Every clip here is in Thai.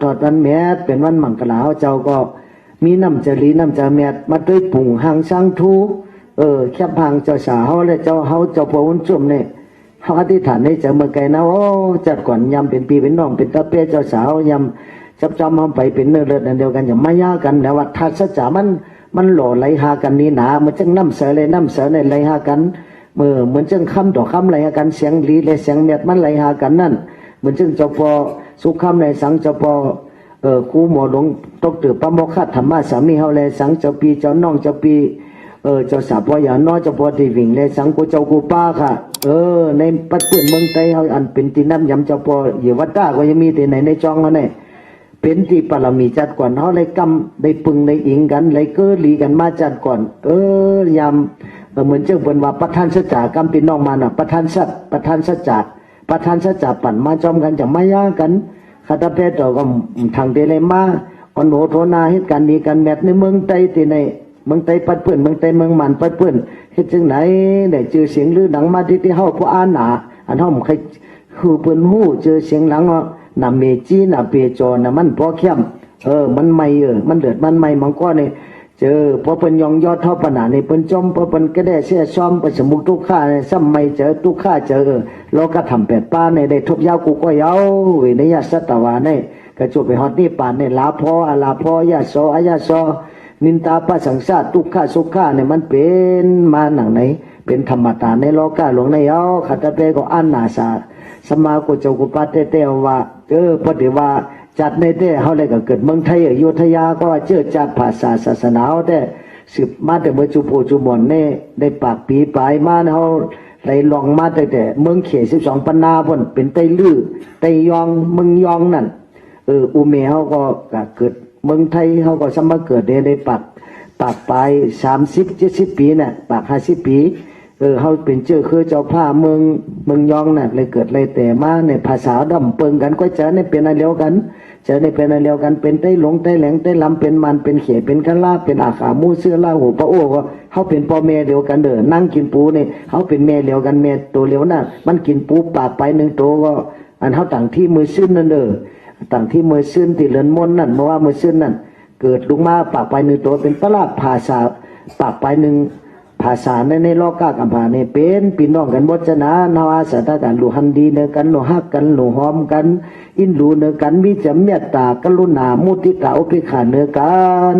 ทอดวันแมดเป็นวันมังกรเจ้าก็มีน้ำจะลีน้ำจะแมดมาด้วยปุ่งหางช่างทูแคบหางเจ้าสาวและเจ้าเฮาเจ้าพวนจุ่มเนี่ยเขาอธิษฐานให้เจ้าเมื่อไกลนะโอ้จัดก่อนยำเป็นปีเป็นน้องเป็นตาเป้เจ้าสาวยำจับจำเอาไปเป็นเนื้อเลือดอันเดียวกันอย่าไม่ยากกันแต่ว่าทัศจามันหล่อไหลหากันนี่หนาเหมือนจังน้ำเสือเลยน้ำเสือในไหลหากันเหมือนจังคำต่อคำไหลหากันเสียงลีเลยเสียงเม็ดมันไหลหากันนั่นเหมือนจังเจ้าพอสุขคำในสังเจ้าพอกูหมอหลวงตกตือปะโมฆะธรรมะสามีเฮาเลยสังเจ้าปีเจ้าน้องเจ้าปีเจ้าสาวพออย่างน้อยเจ้าพอที่วิ่งเลยสังกูเจ้ากูป้าค่ะในปัจจุบันเมืองไทยเฮาอันเป็นที่น้ำยำเจ้าพออยู่วัดตาก็ยังมีแต่ไหนในจองเขาเนี่ยเป็นที่ปรมีจัดก่อนเขาเลยกำได้ปึงได้อิงกันเลยเกิดลีกันมาจัดก่อนยำเหมือนเจ้าเป็นว่าประธานสัจจากำปีน้องมาน่ะประธานสัจประธานสัจจปั่นมาจอมกันจะไม่ยากกันข้าตาเพชรก็ทางเดลัยมาอันโหโทนาเหตุการณ์ดีกันแมทในเมืองไทยที่ในเมืองไทยปัดเปื้อนเมืองไทยเมืองมันปัดเปื้อนเหตุจึงไหนได้เจอเสียงลือหนังมาที่เฮาผู้อ่านหนาอันเฮาใครคือเปิ้นหู้เจอเสียงหลังน่ะเมจีน่ะเปจอน่ะมันพอเข้มมันไม่มันเดือดมันไม่มันก็เนี่ยเจอพอเปิ้นยองยอดเท่าปนาในเปิ้นจอมพอเปิ้นก็ได้เสียซ้อมไปสมุกทุกข้าเนี่ยซ้ำไม่เจอทุกข้าเจอเราก็ทำแปดป้าในได้ทบยาวกูก็ยาววินยสัตวาในก็จบไปฮอดนี่ป่านในลาพอยาโซอายาโซนินตาปะสังสารทุกข้าสุขข้าเนี่ยมันเป็นมาหนังไหนเป็นธรรมตาในโลกาหลวงในเอาขัตเปก็อันนาสาสมากุเจ้ากุปาเตว่าพอดีว่าจัดในเต้เขาเลยก็เกิดเมืองไทยอยุธยาก็เชื่อจัดภาษาศาสนาแต่สืบมาแต่เมื่อจุโพจุบอนเน่ได้ปากปีปลายมาเขาไหลลองมาแต่เมืองเข12 ปันนาพ่นเป็นไตลื้อไตยองเมืองยองนั่นอุเมเขาก็เกิดเมืองไทยเขาก็สมัครเกิดได้ปากปลาย30-70 ปีน่ะปาก50 ปีเขาเป็นเจ้าคือเจ้าผ้าเมืองยองน่ะเลยเกิดเลยแต่มาในภาษาดำเปิงกันก็เจอในเป็นอะไรเดียวกันเจอในเป็นอะไรเดียวกันเป็นไต้หลงไต้แหลงไต้ลำเป็นมันเป็นเขเป็นกะลาเป็นอาขามูเสื้อลาหูปะโอ้ก็เขาเป็นพ่อแม่เดียวกันเด้อนั่งกินปูเนี่ยเขาเป็นแม่เดียวกันแม่ตัวเลี้ยวน่ะมันกินปูปากไป1 ตัวก็อันเขาต่างที่มือซึ้นนั่นเด้อต่างที่มือซึ้นที่เลินมนนั่นเพราะว่ามือซึ้นนั่นเกิดลงมาปากไป1 ตัวเป็นตลาดภาษาปากไปภาษาในโลกากัมพาเนี่ยเป็นพี่น้องกันวัจนะนาวาสตากันหลูหันดีเนกันหลูฮักกันหลูหอมกันอินหลูเนกันมีจำเมตตากรุณามุทิตาอุเบกขาเนกัน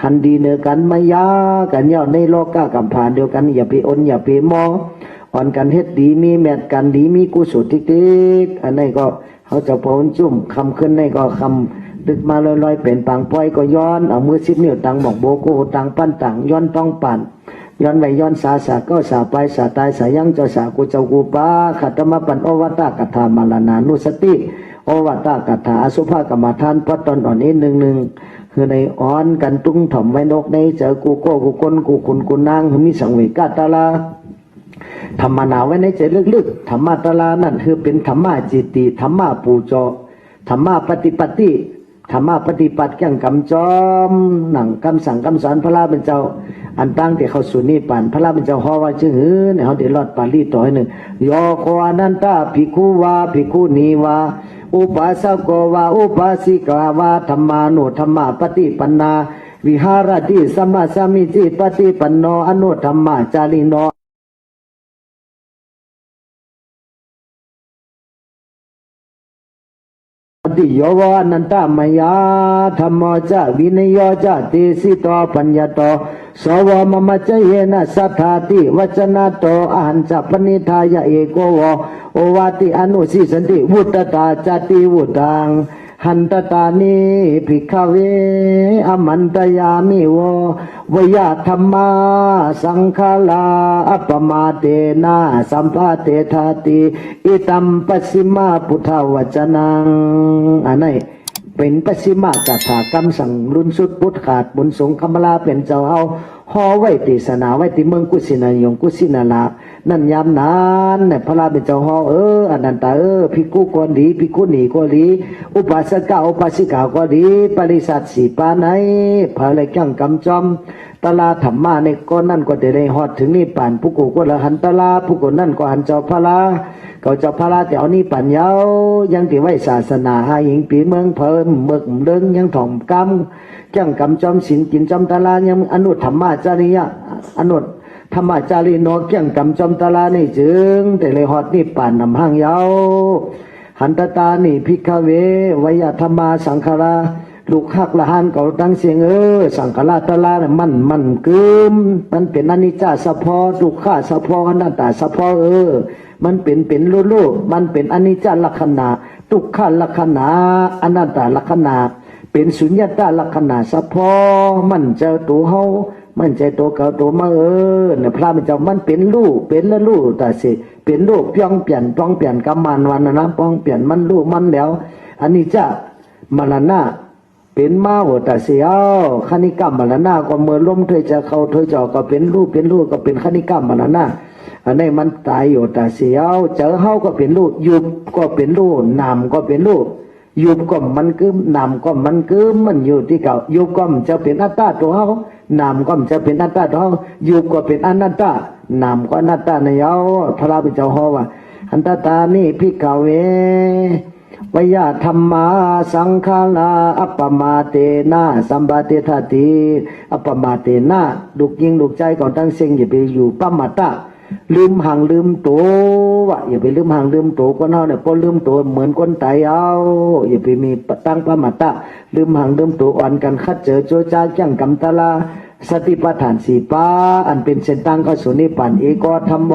หันดีเนกันมายากันย่อในโลกากัมพาเดียวกันอย่าไปอนอย่าไปมองอ่อนกันเฮ็ดดีมีแมตกันดีมีกุศลติ๊กอันนี้ก็เขาจะพนจุ่มคำขึ้นในก็คำดึกมาลอยๆเป็นปังปล่อยก็ย้อนเอามือ10 นิ้วตังบอกโบโกตังปั้นตังย้อนต้องปั่นย้อนไปย้อนสาก็สาไปสาตายสายังเจ้าสากูเจ้ากูป้าขัตมะปันโอวัตตากถามาลานานุสติโอวัตตากถาอสุภกรรมฐานปัตตอนอ่อนนี้หนึ่งคือในอ่อนกันตุ้งถ่อมไว้นกในเจอกูโก้กูก้นกูคุณกูนางมีสังเวกาตาลาธรรมนาไว้ในใจลึกๆธรรมะตาลานั่นคือเป็นธรรมะจิตติธรรมะปูจอธรรมะปฏิปติธรรมะปฏิปัติแก่งกำจอมหนังคำสั่งคำสอนพระราเป็นเจ้าอันตั้งที่เขาสุนีปันพระราเป็นเจ้าฮอว่าชื่อเนี่ยเขาได้รอดปาลีต่อให้หนึ่งยอโคอนันตาภิกขุวาภิกขุนีวาอุปาสโกวาอุปาสิกาวาธรรมานุธรรมะปฏิปันนาวิหารติสัมมาสัมมิจิปฏิปันโนอนุธรรมะจาริโนติโยวานันตามยาธรรมจะวินโยจะเตสิโตปัญญโตสวมมจเยนะสัทธาติวจนะโตอหันจะปณิทายะเอโกวโอวาติอนุสิสันติวุตตาจติวุตังหันตตานิภิกขเวอมันตยามิโววยาธรรมาสังฆาลาอัปมาเตนะสัมภาเตทาติอิตัมปัสสิมาพุทธวจนังอันนี้เป็นปัสสิมากถากรรมสั่งรุนสุดพุทธขาดบุญสงฆ์คำลาเป็นเจ้าเอาห่อไว้ติสนาไว้ติเมืองกุสินายงกุสินาลานั่นยามนั้นเนี่ยพระราเป็นเจ้าห่ออนันตาภิกขุก็ดีภิกขุณีก็ดีอุปาสกะอุปาสิกาก็ดีปริสัทสีปาไหนพระเลยจังกำจอม ตลาธรรมะในก้อนนั่นก็จะได้ฮอดถึงนิพพานผู้กูก็ละหันตลาผู้กูนั่นก็หันเจ้าพระเขาเจ้าพระแต่เอานิพพานยาวยังที่ไว้ศาสนาหาหญิงปีเมืองเพิ่มเมืองเดิงยังถ่อมกำจังกำจอมศีลกินจอมตลายังอนุธรรมะจริยะอนุธรรมจารีโนเกี่ยงกำจอมตลานี่จึงแต่เลยฮอดนิพพานนำห้างยาวหันตตานี่พิกเววยธรรมาสังขาราลูกหักละหันเก่าตั้งเสียงสังขารตลาเนี่ยมันกึมมันเป็นอนิจจสะพอลูกข้าสะพออนัตตาสะพอมันเป็นลู่มันเป็นอนิจจลักษณะทุกขัลักษณะอนัตตลักษณะเป็นสุญญตาลักษณะสะพอมันเจอตัวเฮามันใจตัวเก่าตัวมาเนี่ยพระมันจะมันเป็นลู่เป็นละลู่แต่สิเป็นลู่ป้องเปลี่ยนกำมันวันนะป้องเปลี่ยนมันลู่มันแล้วอันนี้จะมรณะเป็นมาหัวแต่เสียวขณิกรรมมรณะก็เมื่อล้มเธอจะเข้าเธอจอก็เป็นลู่ก็เป็นขณิกรรมมรณะอันนี้มันตายอยู่แต่เสียวเจอเฮาก็เป็นลู่ยุบก็เป็นลู่นำก็เป็นลู่ยุบก็มันกึมนำก็มันกึมมันอยู่ที่เก่ายุบก็มันจะเป็นอัตตาตัวเฮานำก็มันจะเป็นอัตตาตัวเฮายุบก็เป็นอนัตตานำก็อนัตตาในเฮาพระพุทธเจ้าฮอว่าอันตตานี่พิกเววยธรรมาสังขาราอัปปมาเตนะสัมปติทัตติอัปปมาเตนะลูกยิงลูกใจก่อนตั้งเสียงอย่าไปอยู่ปมัตตะลืมหังลืมตัวอย่าไปลืมหังลืมตัวคนเฮาเนี่ยพอลืมตัวเหมือนคนตายเอาอย่าไปมีตั้งปมัตตะลืมหังลืมตัวอ่อนกันคัดเจอโจจ้าจังกำตะลาสติปัฏฐานสี่ปาอันเป็นเส้นทางเข้าสู่นิพพานเอกธรรมโม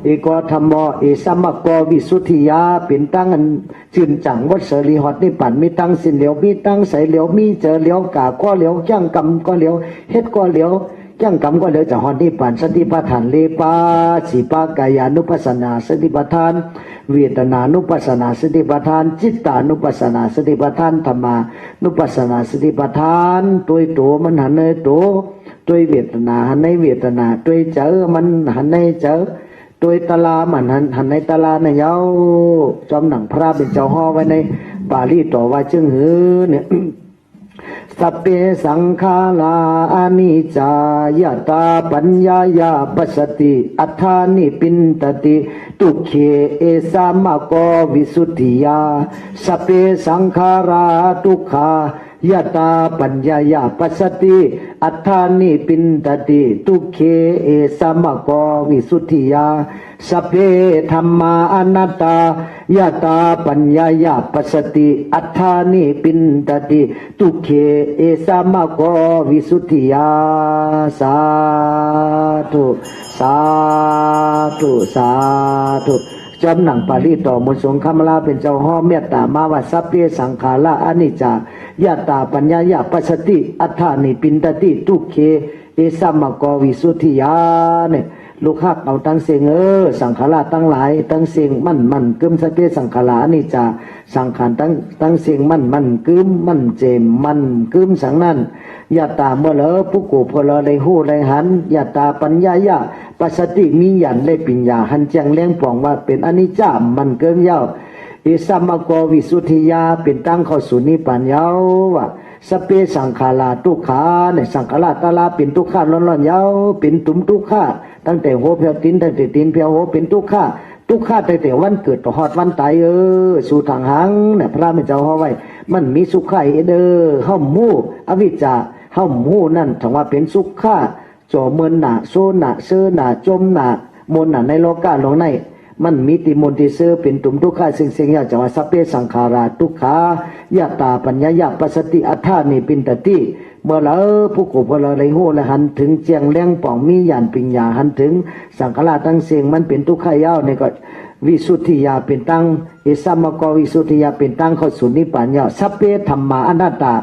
เสัมมโกวิสุทธิยาเป็นตั้งอันจืนจังวัดเสรีหอดนิพพานมีตั้งสินเหลียวมีตั้งใสเหลียวมีเจอเหลียวกาก็เหลียวจังกำก็เหลียวเฮ็ดก็เหลียวจังกำก็เหลียวจะหอดนิพพานสติปัฏฐานเลปาสีปากายานุปัสสนาสติปัฏฐานเวทนานุปัสสนาสติปัฏฐานจิตตานุปัสสนาสติปัฏฐานธรรมานุปัสสนาสติปัฏฐานตัวมันหันในตัวเวทนาหันในเวทนาตัวเจอมันหันในเจอตัวตลามันหันในตลาในเย้าจอมหนังพระเป็นเจ้าห่อไว้ในปาลีต่อว่าจึงเนี่ยสัพเพสังขาราอนิจจายตาปัญญายาปัสสติอัฏฐานิปินตติทุกเขเอสามะโกวิสุทธิยาสัพเพสังขาราทุกขายตาปัญญายาปัสสติอัฏฐานิปินตติทุกเขเอสามะโกวิสุทธิยาสัพเพธัมมาอนัตตายตาปัญญายาปัสสติอัฏฐานิปินตติทุกเขเอสามะโกวิสุทธิยาสาธุสาธุสาธุจำหนังปาลีต่อมนสงคำลาเป็นเจ้าห้อเมตตามาวาสัพเพสังขาราอนิจจายตาปัญญายาปัสสติอัฏฐานิปินตติทุกเขเอสามะโกวิสุทธิยาเนี่ยลูกหักเอาตั้งเสียงสังขารตั้งหลายตั้งเสียงมันกึมสเปสังขารนี่จะสังขารตั้งเสียงมันกึมมันเจมมันกึมสังนั้นยาตาเมื่อเลผู้กูพลเลยหู้เลยหันยาตาปัญญายะปัสสติมียันเลยปิญญาหันแจงเลี้ยงปองว่าเป็นอนิจจามันเกินเย้าอิสัมมโกวิสุทธิยาเป็นตั้งเข้าสู่นิพพานเย้าว่าสเปสังขาราทุกขาเนี่ยสังขารตาลาเป็นทุกขาร้อนๆเย้าเป็นตุ่มทุกขาตั้งแต่หัวเพียวตีนตั้งแต่ตีนเพียวหัวเป็นทุกขาตั้งแต่วันเกิดต่อหอดวันตายสู่ทางหังเนี่ยพระไม่เจ้าเอาไว้มันมีสุขไข่ห้อมหูอวิชชาห้อมหูนั่นถือว่าเป็นสุขะจ่อเมินหนาโซหนาเซอหนาจมหนามนหนาในโลกาโลกในมันมีติมนติเซอเป็นตุ่มทุกขาสิ่งอยากจะว่าสัพเพสังขาราทุกขายาตาปัญญายาปัสสติอัฏฐานิปินตติเมื่อเราผู้กูพลเลยโหและหันถึงเจียงเลี้ยงป่องมีญาณปิญญาหันถึงสังขารตั้งเสียงมันเป็นทุกขายาวในก็วิสุทธิยาเป็นตั้งเอสัมมโกวิสุทธิยาเป็นตั้งเข้าสู่นิพพานยาวสัพเพธัมมาอนัตตา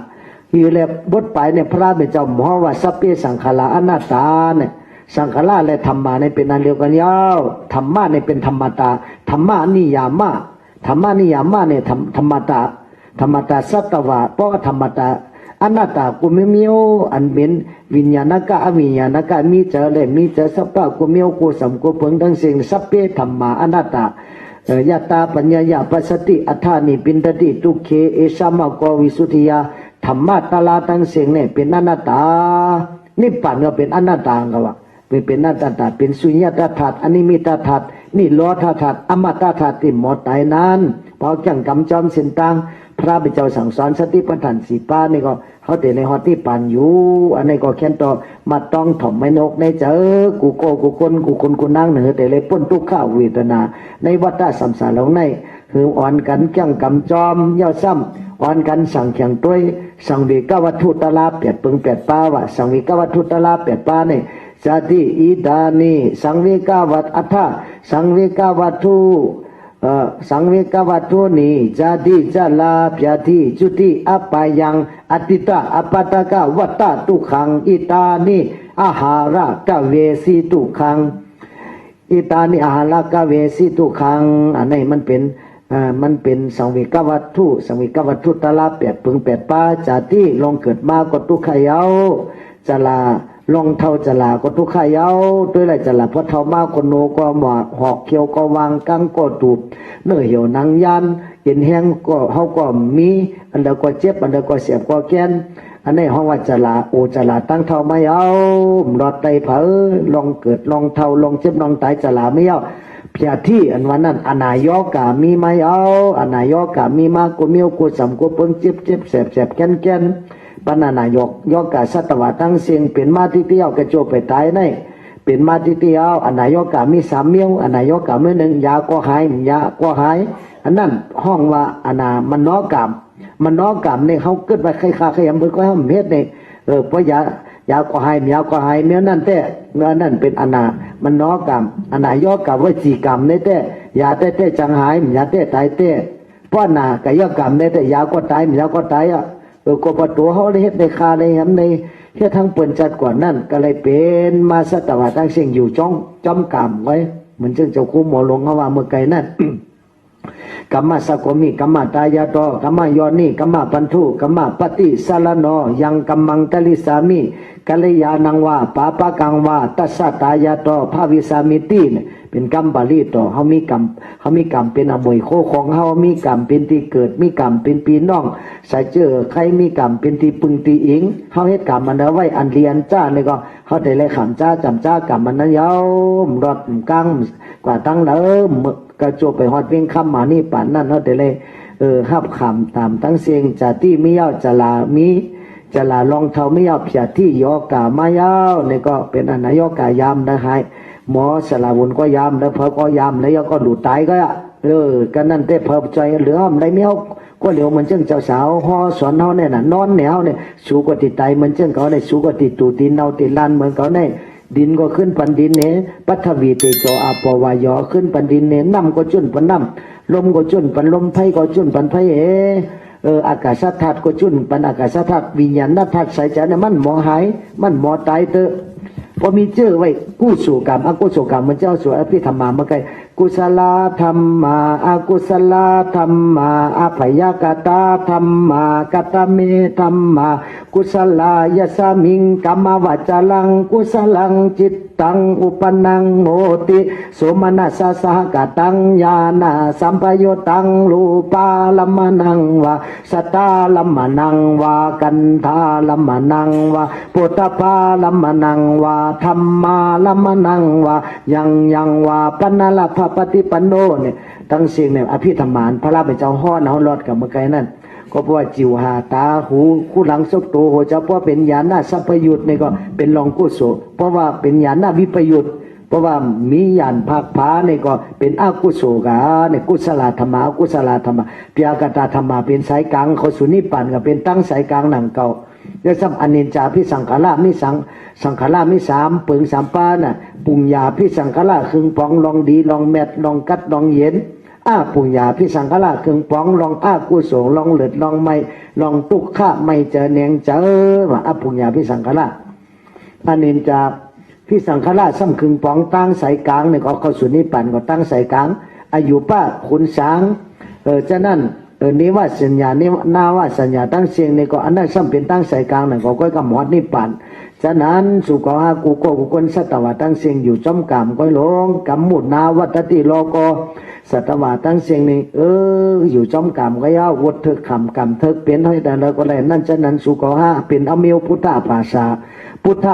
อยู่แล้วบทไปในพระเป็นเจ้าหมอว่าสัพเพสังขารอนัตตาเนี่ยสังขารและธรรมะในเป็นอันเดียวกันยาวธรรมะในเป็นธรรมตาธรรมะนิยามะธรรมะนิยามะในธรรมตาสัตวะเพราะธรรมตาอนัตตากุมิเมียวอันเป็นวิญญาณกะอวิญญาณกะมีเจอและมีเจอสัพพะกุมิเมียวกุสัมกุเพิงทั้งสิ่งสัพเพธัมมาอนัตตายตาปัญญายาปัสสติอัฏฐานิปินตติทุกเขเอสัมมโกวิสุทธิยาธรรมะตาลาทั้งสิ่งเนี่ยเป็นอนัตตา นิพพานก็เป็นอนัตตาก็ว่าเป็นอนัตตาเป็นสุญญตธาตุอนิมิตธาตุนี่โลธาตุอมตะธาตุที่หมดตายนั้นพอจังกำจอมสินตังพระเป็นเจ้าสั่งสอนสติปัฏฐานสี่ป้านี่ก็เขาแต่ในฮอดที่ปานอยู่อันนี้ก็แค่นต่อมาต้องถ่อมไม่นกในเจอกูโกกูคนกูนั่งเหนือแต่เลยพ้นทุกข้าวเวทนาในวัฏสัมสารเหล่าในคืออ่อนกันจังกำจอมเย่าซ้ำอ่อนกันสั่งเขียงต้วยสังเวกวัตถุตลาเปียดปึงเปียดป้าวะสังเวกวัตถุตลาเปียดป้าเนี่ยจาติอีดานีสังเวกวัตอัฏฐสังเวกวัตถุสังเวกวัตถุนี้จาติจลาพยาธิจุติอปายังอติตาอปัตตกะวัตตะทุกขังอิตานิอาหาระกะเวสีทุกขังอิตานิอาหาระกะเวสีทุกขังอันนี้มันเป็นสังเวกวัตถุสังเวกวัตถุตลาเปียดปึงเปียดป้าจาติลงเกิดมาก็ทุกขยาวจลาลงเท่าจลาก็ทุกขยาวด้วยไรจลาเพราะเท่ามากคนโนก็หมอกหอกเขียวก็วางกังก็ตูบเนื้อเหี่ยวหนังยันเห็นแห้งก็เขาก็มีอันเดียวก็เจ็บอันเดียวก็เสียบก็แก่นอันนี้ห้องว่าจลาโอจลาตั้งเท่าไม่เอารอดไตเผลอลองเกิดลองเท่าลองเจ็บลองตายจลาไม่เอาเพียที่อันวันนั้นอนายกามีไม่เอาอนายกามีมากกูมีกูสำกูเพิ่งเจ็บแสบแก่นปนานายกยกกาสัตวะตั้งเสียงเป็นมาที่เที่ยวกระโจไปตายในเป็นมาที่เที่ยวอนายกามีสามเมียวอนายกามีหนึ่งยาก็หายยาก็หายอันนั้นห้องว่าอนามนอกามเนี่ยเขาเกิดไปใครขยำเพื่อก็ให้เม็ดเนี่ยเพราะยาก็หายยาก็หายเมื่อนั่นแต่เมื่อนั่นเป็นอนามันนอกามอนายกามว่าจีกามในแต่ยาแต่จังหายยาแต่ตายแต่เพราะนากายกามในแต่ยาก็ตายยาก็ตายอ่ะก็ประตูเขาได้เฮ็ดในคาในหำในเฮ็ดทั้งเปิ่นจัดกว่านั่นก็เลยเป็นมาสตวะตั้งเสียงอยู่จอมกามไว้เหมือนเจ้าเจ้าคู่หมอหลวงเขาว่าเมื่อไกลนั่น กัมมะสะโกมิกัมมะตายาโตกัมมะโยนิกัมมะปันทุกัมมะปฏิสารโนยังกัมมังตลิสามิกัลยาณังวาปาปะกังวาตัสสะตายาโตภาวิสามิติเป็นกรรมบาลีต่อเขามีกรรมเป็นอมวยโคของเขามีกรรมเป็นที่เกิดมีกรรมเป็นปีน้องใส่เจอใครมีกรรมเป็นที่ปึงตีอิงเขาเฮ็ดกรรมมันเอาไว้อันเรียนจ้านี่ก็เขาได้เลยขำจ้าจำจ้ากรรมมันนั้นยาวรอดกังกว่าตั้งเดิมกระโจไปฮอดเพียงคำมานี่ป่านนั่นเขาได้เลยหับคำตามตั้งเสียงจะที่ไม่ยาวจะลามีจะลาลองเท่าไม่ยาวเพียที่ยอกามายาวนี่ก็เป็นอนายกายามนะฮะหมอสลาวุนก็ยามแล้วเพอก็ยามแล้วก็ดูตายก็กันนั่นแต่เพอใจเหลือมได้เมียวก็เหลียวมันเจ้งเจ้าสาวห่อสอนเฮาเนี่ยน่ะนอนแนวเนี่ยสูกว่าติดไตมันเจ้งเขาได้สูกว่าติดตูตีนเนาติดลานเหมือนเขาได้ดินก็ขึ้นปันดินเนี่ยปัทวีเตโจอาปวายอขึ้นปันดินเนี่ยน้ำก็จุนปันน้ำลมก็จุนปันลมไฟก็จุนปันไฟอากาศธาตุก็จุนปันอากาศธาตุวิญญาณธาตุใส่ใจเนี่ยมันหมอหายมันหมอตายเตอพอมีเจอไว้กู้สู่กรรมอกุศลกรรมมันเจ้าสู่อภิธรรมาเมื่อไงกุศลธรรมาอกุศลธรรมาอภัยกตาธรรมากตเมธรรมากุศลายสามิงกัมมวัจลังกุศลังจิตตังอุปนังโหติโสมนัสสะกตังญาณสัมปโยตังรูปาลัมมนังวะสตาลัมมนังวะกันธาลัมมนังวะปุตตภาลัมมนังวะธรรมาลัมมนังวะยังวะปนละภปฏิปันโนเนี่ยตั้งเสียงเนี่ยอภิธรรมานพระราชเจ้าฮ้อนเอารอดกับเมื่อไงนั่นก็เพราะว่าจิวหาตาหูคู่หลังสกโตหัวเจ้าเพราะเป็นญาณสัพพยุตนี่ก็เป็นรองกุศลเพราะว่าเป็นญาณวิปยุตเพราะว่ามีญาณภาคผานี่ก็เป็นอกุศลกาเนี่ยกุศลธรรมะกุศลธรรมะเปียกตาธรรมะเป็นสายกลางเขาสุนิปันก็เป็นตั้งสายกลางหนังเก่าเดี๋ยวซ้ำอนิจจาพิสังขารมิสังขารมิสามปึงสามป้าน่ะปุญญาพิสังขารครึ่งปองลองดีลองแมทลองกัดลองเย็นปุญญาพิสังขารครึ่งปองลองกุศลลองเลิดลองไม่ลองตุกข้าไม่เจอเนียงเจอว่าปุญญาพิสังขารอนิจจาพิสังขารซ้ำครึ่งปองตั้งสายกลางเนี่ยก็เข้าสู่นิพพานก็ตั้งสายกลางอายุป้าขุนสางฉะนั้น นิว่าสัญญานินาว่าสัญญาตั้งเสียงนี่ก็อันนั้นซ้ำเป็นตั้งสายกลางนั่นก็กำหนดนิพพานฉะนั้นสุขหากูโกกุคนสัตวะตั้งเสียงอยู่จอมกามก้อยหลงกำมุดนาวัตติโลโกสัตวะตั้งเสียงนี่อยู่จอมกามก็ยาววัดเถิกขำกำเถิกเป็นให้แต่ละก็เลยนั่นฉะนั้นสุขหาเป็นอเมียวพุทธภาษาพุทธ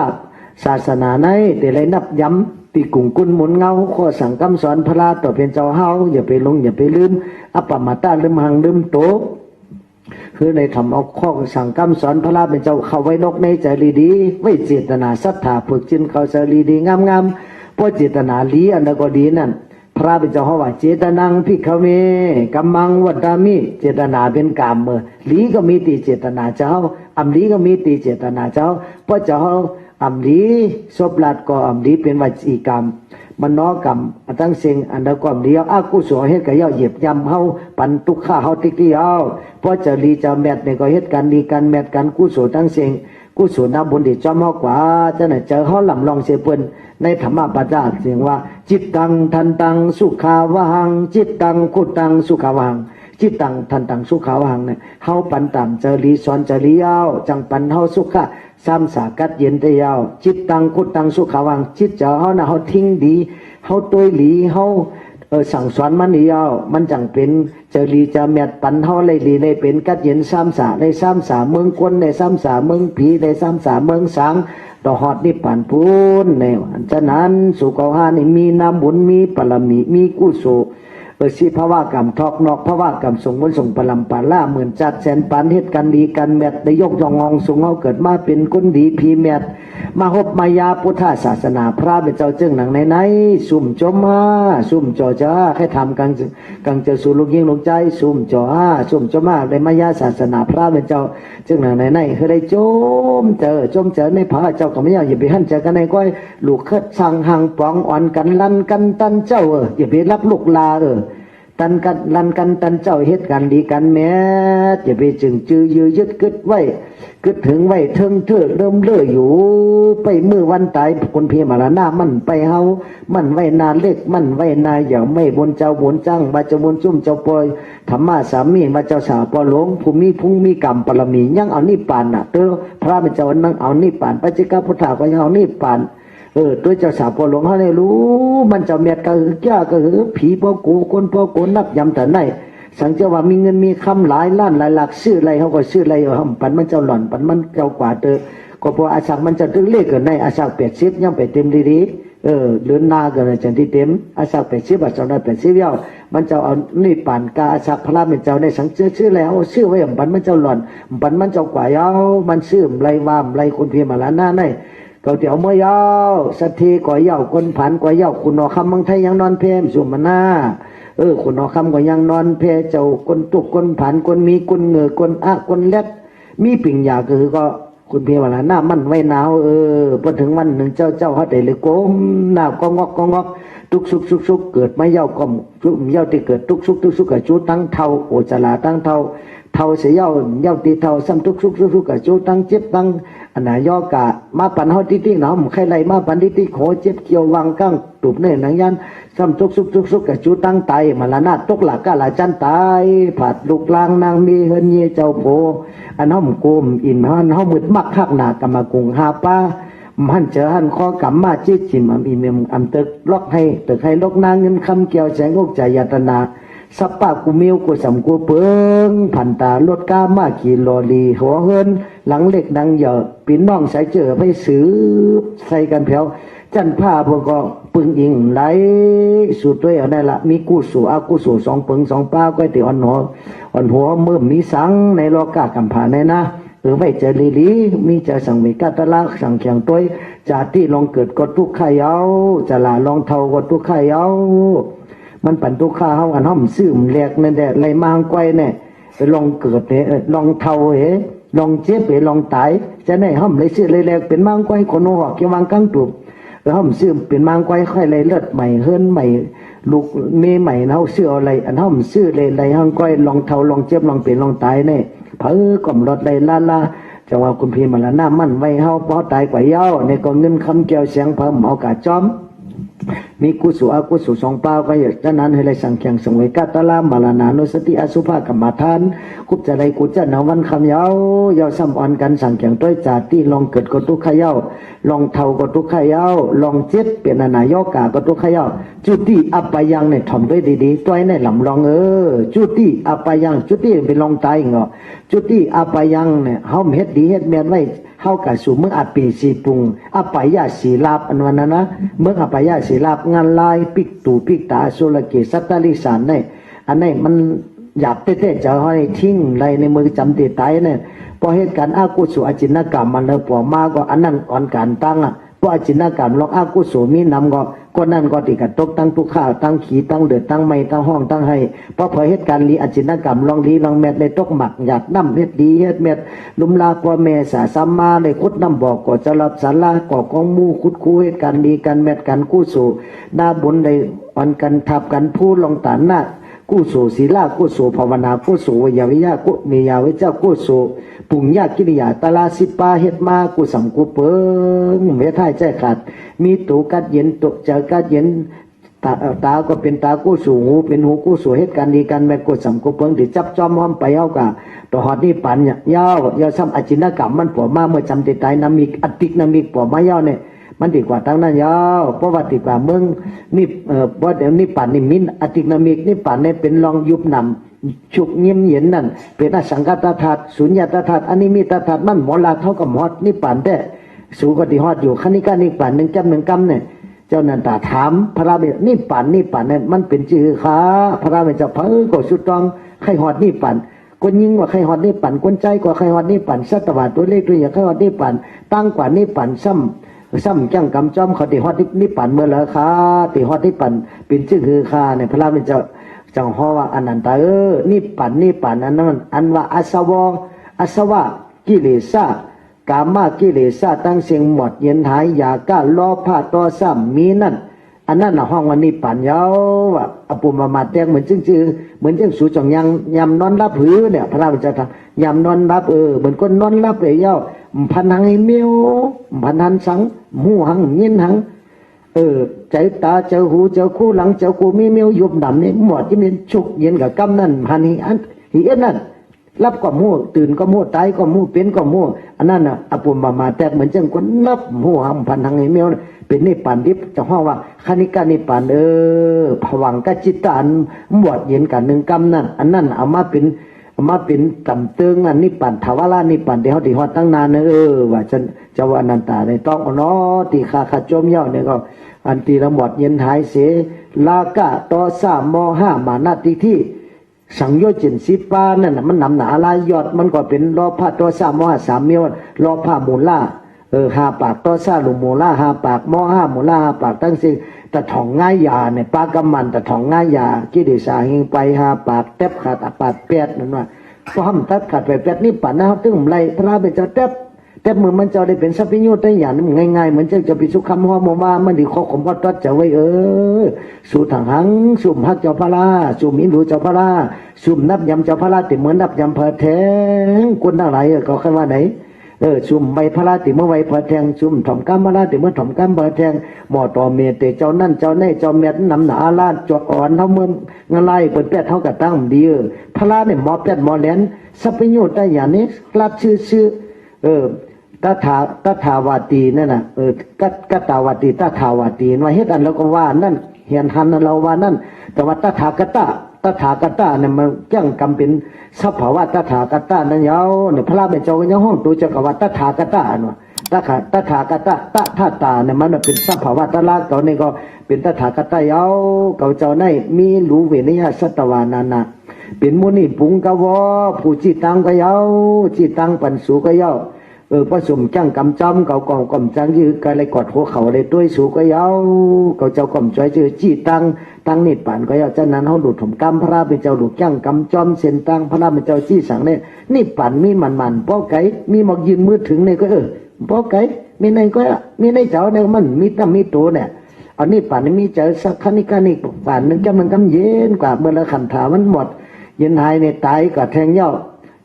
ศาสนาในแต่เลยนับย้ำตีกุ่งกุนหมุนเงาข้อสั่งคำสอนพระราต่อเป็นเจ้าเฮาอย่าไปลงอย่าไปลืมอปมาตาลืมหังลืมโตคือในทำเอาข้อสั่งคำสอนพระราเป็นเจ้าเข้าไว้นกในใจดีไว้เจตนาศรัทธาฝึกจินเขาใจดีงามเพราะเจตนาลีอันนั้นก็ดีนั่นพระเป็นเจ้าเขาว่าเจตนังพิกเมกัมมังวัตตามิเจตนาเป็นกามลีก็มีตีเจตนาเจ้าอัมลีก็มีตีเจตนาเจ้าเพราะเจ้าอัมลีศพลาดก็อัมลีเป็นวจีกรรมมโนกรรมตั้งเสียงอันนั้นก็เดียวอากุศลเฮ็ดก็ย่อเหยียบย่ำเฮาปันทุกข้าเฮาติกี้เอาเพราะจะลีจะแมทเนี่ยก็เฮ็ดกันดีกันแมทกันกุศลตั้งเสียงกุศลนับบุญที่จอมเฮากว่าจะไหนเจอเฮาลำลองเสียเปิ้นในธรรมปาจาเสียงว่าจิตตังทันตังสุขาวหังจิตตังกุตังสุขาวหังจิตตังทันตังสุขาวหังเนี่ยเฮาปันตามเจอลีสอนเจอลีเอาจังปันเฮาสุขะซ้ำสากัดเย็นได้ยาวจิตตังกุตังสุขาวังจิตเจ้าเฮานะเฮาทิ้งดีเฮาตัวหลีเฮาสั่งสอนมันนี่ยาวมันจังเป็นเจรีจะแมดปันเฮาเลยดีเลยเป็นกัดเย็นซ้ำสาในซ้ำสาเมืองคนในซ้ำสาเมืองผีในซ้ำสาเมืองสังต่อหอดนิพพานพูนในฉะนั้นสุขหานี่มีน้ำบุญมีปรมีมีกุศลสิภาวะกรรมทอกนอกภาวะกรรมส่งบนส่งปลัมปาล่าเหมือนจัดแสนปันเฮ็ดกันดีกันแมดได้ยกยองงส่งเฮาเกิดมาเป็นคนดีพีแมดมาหบมายาพุทธศาสนาพระเป็นเจ้าจึงหนังในสุ่มจมมาสุ่มจอจ้าให้ทำกังเจอสู่ลูกยิงลงใจสุ่มจอสุ่มจมมาในมายาศาสนาพระเป็นเจ้าจึงหนังในคือได้จมเจอในพระเจ้าก็ไม่อย่าไปหั่นเจอกันในก้อยลูกคัดสั่งหังปองอ่อนกันลั่นกันตันเจ้าอย่าไปรับลูกลาตันกันลันกันตันเจ้าเฮ็ดกันดีกันแม้อย่าไปจึงจือยือยึดกึดไว้กึดถึงไว้เทิงเถิดเริ่มเลื่ออยู่ไปมือวันตายคนเพียมาละหน้ามันไปเฮามันไว้นาเล็กมันไว้นาอย่าไม่บนเจ้าบนจังมาเจ้าบนจุ่มเจ้าปอยธรรมะสามีมาเจ้าสาวปอหลงภูมิพุ่งมีกรรมปรมียังเอานิพพานน่ะเตอพระเป็นเจ้านั่งเอานิพพานปัจจิกพุทธะก็ยังเอานิพพานตัวเจ้าสาวปอหลวงเขาได้รู้มันจะเมียดก็คือแก่ก็คือผีพ่อกูคนพ่อกูนับยำแต่ไหนสังเจ้าว่ามีเงินมีคำหลายล้านหลายหลักซื้ออะไรเขาก็ซื้ออะไรปันมันเจ้าหล่อนปันมันเจ้ากว่าเตอก็พออาศักมันจะตึงเลขเกินในอาศัก80ยังไปเต็มดีเลือนนาเกินจันที่เต็มอาศัก80บาท280เย้ามันจะเอานี่ป่านกาอาศักพระเป็นเจ้าในสังเจ้าชื่อแล้วชื่อไว้ปันมันเจ้าหล่อนปันมันเจ้ากว่าเย้ามันซื้อไรวามไรคนเพียมาล้านหน้าในก็เดี๋ยวเมื่อยาวสัตทีก่อยาวคนผันก่อยาวคุณนอคำบางไทยยังนอนเพมสุมานาคุณนอคำก็ยังนอนเพเจ้าคนตุกคนผันคนมีคนเหงือคนอะคนเล็ดมีปิ่งยาคือก็คุณเพียว่าหน้ามันไว้หนาวพอถึงวันหนึ่งเจ้าเขาได้เลยก้มหน้าก็งอกทุกสุกเกิดไม่ยาวก็จุ่มยาวที่เกิดทุกสุกกับจุตั้งเท่าโอจลาตั้งเท่าเสียยาวตีเท่าซ้ำทุกสุกกับจุตั้งเจ็บตั้งอันไหนย่อกะมาปันเฮาติ๊กๆหนอมใครไล่มาปันติ๊กๆโหเจ็บเกี่ยววางกั้งตุบเน่หนังยันซ้ำทุกสุกกับจุตั้งไตมาละนาตกหลักกะละจันตายผัดลูกลางนางมีเฮินเยเจ้าโพอันห้อมกุมอินหันห้อมมืดมักคักหนากะมากุงหาป้ามันเจอหันคอกำมาจิจิมอิเมมตึกล็อกให้ตึกให้ล็อกนางเงินคำเกี่ยวแสงอกใจยตนาสัปปะกูมิวกูสำกูเปิงผันตาลดก้ามาขี่ลอลีหัวเฮินหลังเล็กดังเหยอะปีนน้องใส่เจอไปซื้อใส่กันแผ่วจันผ้าพวกก็ปึงอิงไหลสุดด้วยเอาได้ละมีกู้สู่อากู้สู่2 ปึง 2ป้าก็ติอ่อนหัวเมื่อมีสังในโลกากำผ่านในนะไว้เจอลีมีเจอสังเวกัตละสังเขียงตัวจากที่ลองเกิดก็ทุกข์ไข่เอาจะลาลองเท่าก็ทุกข์ไข่เอามันปั่นทุกข้าเฮาอันห้อมซื่อมแหลกนั่นแหละไรมาไกวเนี่ยลองเกิดเนี่ยลองเท่าลองเจ็บลองตายจะได้ห้อมเลยซื่อเลยแหลกเป็นมังไกวคนหัวเกี่ยววางกังตุบห้อมซื่อเป็นมังไกวค่อยเลยเลือดใหม่เฮิรนใหม่ลูกเมใหม่เฮาซื่ออะไรอันห้อมซื่อเลยไรห้องไกวลองเท่าลองเจ็บลองเป็นลองตายเนี่ยเพิ่ก่อมรถเลยลาจังว่าคุณพี่มาละหน้ามั่นไว้เฮาพอตายกว่าเย้าในก็เงินคำเกี่ยวเสียงเพิ่มเอากาจอม มีกุศลอกุศลสองเป้าก็อยากจะนั้นให้เลยสังเกียงสังเวยกัตลามบาลานานุสติอสุภากรรมฐานกุบจะได้กุจะนาวันคำยาวยาวซ้ำอ่อนกันสังเกียงต้อยจาที่ลองเกิดก็ทุกขยาวลองเท่าก็ทุกขยาวลองเจ็ดเป็นอนายกาก็ทุกขยาวจุดที่อัปปยังเนี่ยถ่อมด้วยดีๆตัวในลำลองจุดที่อัปปยังจุดที่เป็นลองตายเหรอจุดที่อัปปยังเนี่ยเฮาเฮ็ดดีเฮ็ดแม่นไว้เฮากะสู่เมื่ออัดปีสีปรุงอัปปายาสีลาบอันวันนั้นนะเมื่ออัปปายาสีลาบงานลายปิกตูปิกตาสุรเกสัตตลิสานเนี่ยอันนี้มันหยาบเต้ๆจะให้ทิ้งไรในมือจำติดตายเนี่ยพอเหตุการณ์อากุศลอจินกรรมมันเลยปวมาก็อันนั้นก่อนการตั้งพออจินกรรมลอกอากุศลมีนำก็นั่นก็ติดกับตกตั้งทุกข้าวตั้งขีตั้งเดือดตั้งไม้ตั้งห้องตั้งให้พอเผยเหตุการณ์ลีอจินกรรมลองลีลองแมดเลยตกหมักหยาดน้ำเฮ็ดดีเฮ็ดเม็ดลุมลากว่าแม่สาสัมมาเลยคุดน้ำบอกก็จะรับสาราก่อกองมูคุดคูเหตุการณ์ดีกันแมดกันกู้สู่หน้าบุญเลยอ่อนกันทับกันพูดลงตานหน้ากู้สู่ศีลากู้สู่ภาวนากู้สู่วิยาวิยากุมียาวิเจ้ากู้สู่ปุญญากิริยาตลาสิปาเฮ็ดมากู้สัมกู้เปิงเมท้ายใจขาดมีตูกัดเย็นตุเจอกัดเย็นตาก็เป็นตากู้สู่หูเป็นหูกู้สู่เหตุการณ์ดีกันแม่กู้สัมกู้เปิงที่จับจอมห้อมไปเอากะต่อหอดนี่ปันเนี่ยยาวยาวซ้ำอจินกรรมมันผัวมาเมื่อจำติดตายนามิกอติกนามิกผัวมายาวเนี่ยมันดีกว่าตั้งนั้นยาวเพราะว่าดีกว่าเมืองนี่ว่าเดี๋ยวนี่ป่านนี่มินอติกนามิกนี่ป่านนี่เป็นรองยุบนำฉุกเงียบเย็นนั่นเป็นอสังกัตถาตุสุญญตถาตุอันนี้มีตถาตุมันหมอลาเท่ากับหมอดนี่ป่านแต่สูกติฮอดอยู่ขันนิกานี่ป่านหนึ่งจำหนึ่งกำเนี่ยเจ้านันตาถามพระราเบนี่ป่านเนี่ยมันเป็นจือขาพระราเบจะเพิ่งก็สุดตองใครฮอดนี่ป่านคนยิ่งกว่าใครฮอดนี่ป่านคนใจกว่าใครฮอดนี่ป่านสัตวาตัวเล็กตัวใหญ่ใครฮอดนี่ป่านตั้งกว่านี่ป่านซ้ำจังกำจอมเขาติฮอดนิพพานเมื่อละค่ะติฮอดนิพพานเป็นชื่อคือค่ะเนี่ยพระราเป็นเจ้าจังฮอว่าอนันตานิพพานอันนั้นอันว่าอาสวะกิเลสกามากิเลสตั้งเสียงหมดเย็นหายอยากล้าล้อผ้าต่อซ้ำมีนั่นอันนั้นน่ะห้องวันนิพพานยาวอ่ะอปุมามาแตงเหมือนจื้อเหมือนจังสู่จังยังยำนอนรับหือเนี่ยพระราเป็นเจ้าทำยำนอนรับเหมือนคนนอนรับเลยยาวพันหังไอเมียวพันหันสังหูหังยินหังใจตาเจ้าหูเจ้าคู่หลังเจ้าคู่มีเมียวยุบดำนี่หมดที่มีชุกเย็นกับกำนั่นพันหิอันหิเอ็นนั่นรับก็มู่ตื่นก็มู่ตายก็มู่เป็นก็มู่อันนั้นน่ะอปุมมาแตกเหมือนจังคนนับหูหังพันหังไอเมียวเป็นนิพพานที่จะห้องว่าคณิกานิพพานผวังกจิตานหมดเย็นกันหนึ่งกำนั่นอันนั้นเอามาเป็นตำเติงอันนิพพานทวารานิพพานที่เขาที่ฮอดตั้งนานว่าจะว่าอนันตาในต้องเนาะตีขาจมเย่าเนี่ยก็อันตีละหมดเย็นหายเสลากะต่อ3ม5มานาติที่สังโยชน์10 ปานั่นน่ะมันนำหนาลายยอดมันก็เป็นรอผ้าต่อ3ม5 3เมียวรอผ้ามูล่า5 ปากต่อ3ลุมูล่า5 ปากม5มูล่า5 ปากตั้งสิตะถ่องง่ายยาเนี่ยปากำมันตะถ่องง่ายยากิเลสาหิงไป5 ปากแทบขาดปากแปดนั่นว่าพอทำตัดขาดไปแปดนี่ป่านนะครับถึงไรพระเป็นเจ้าแทบมือมันจะได้เป็นสัพพิโยได้อย่างนึงง่ายๆเหมือนจะปิสุคำหัวโมว่ามันดีข้อขมวัดตัดจะไว้สู่ทางหังสุ่มฮักเจ้าพระราสุ่มอินดูเจ้าพระราสุ่มนับยำเจ้าพระราติเหมือนนับยำเพอแทงคนทั้งหลายก็ขึ้นว่าไหนสุ่มใบพระราติเมื่อใบเพอแทงสุ่มถ่อมก้ามพระราติเมื่อถ่อมก้ามเพอแทงหมอต่อเมตเจ้านั่นเจ้านี่เจ้าเมียนำหนาลาดจอดอ่อนเท่าเมื่องไล่เปิดแปดเท่ากับตั้งดีพระราเนี่ยหมอแปดหมอแหลนสัพพิโยได้อย่างนี้กลับชื่อตถาวาตีนั่นน่ะกัตตาวาตีตถาวาตีว่าเฮ็ดอันแล้วก็ว่านั่นเหียนหันเราว่านั่นแต่ว่าตถาคตเนี่ยมันจังกำเป็นสภาวะตถาคตนั่นยาวเนี่ยพระเป็นเจ้าก็ยังห้องตัวจักรวาลตถาคตน่ะตถาคตตาเนี่ยมันเป็นสภาวะตละเก่านี่ก็เป็นตถาคตยาวเก่าเจ้าในมีรู้เวนิยสัตวานานะเป็นมุนีปุงกวอผู้จิตังก็ยาวจิตังปันสูก็ยาวผสมจังกำจำเก่ากองกำจังยืกอะไรกอดหัวเขาเลยด้วยสูก็ยาวเก่าเจ้ากำจ่อยจือจีตั้งนิพพานก็ยาวจากนั้นเขาดูดถมกำพระเป็นเจ้าดูจังกำจอมเส้นตั้งพระเป็นเจ้าจี้สังเนี่ยนิพพานมีมันป้อไก่มีหมอกยืนมือถึงเนี่ยก็ป้อไก่มีในก็มีในเจ้าเนี่ยมันมีตั้งมีตัวเนี่ยอันนี้ป่านนี้มีเจอสักคณิกานิป่านนึงมันกำเย็นกว่าเมื่อละขันถามันหมดเย็นหายในตายกับแทงเย้า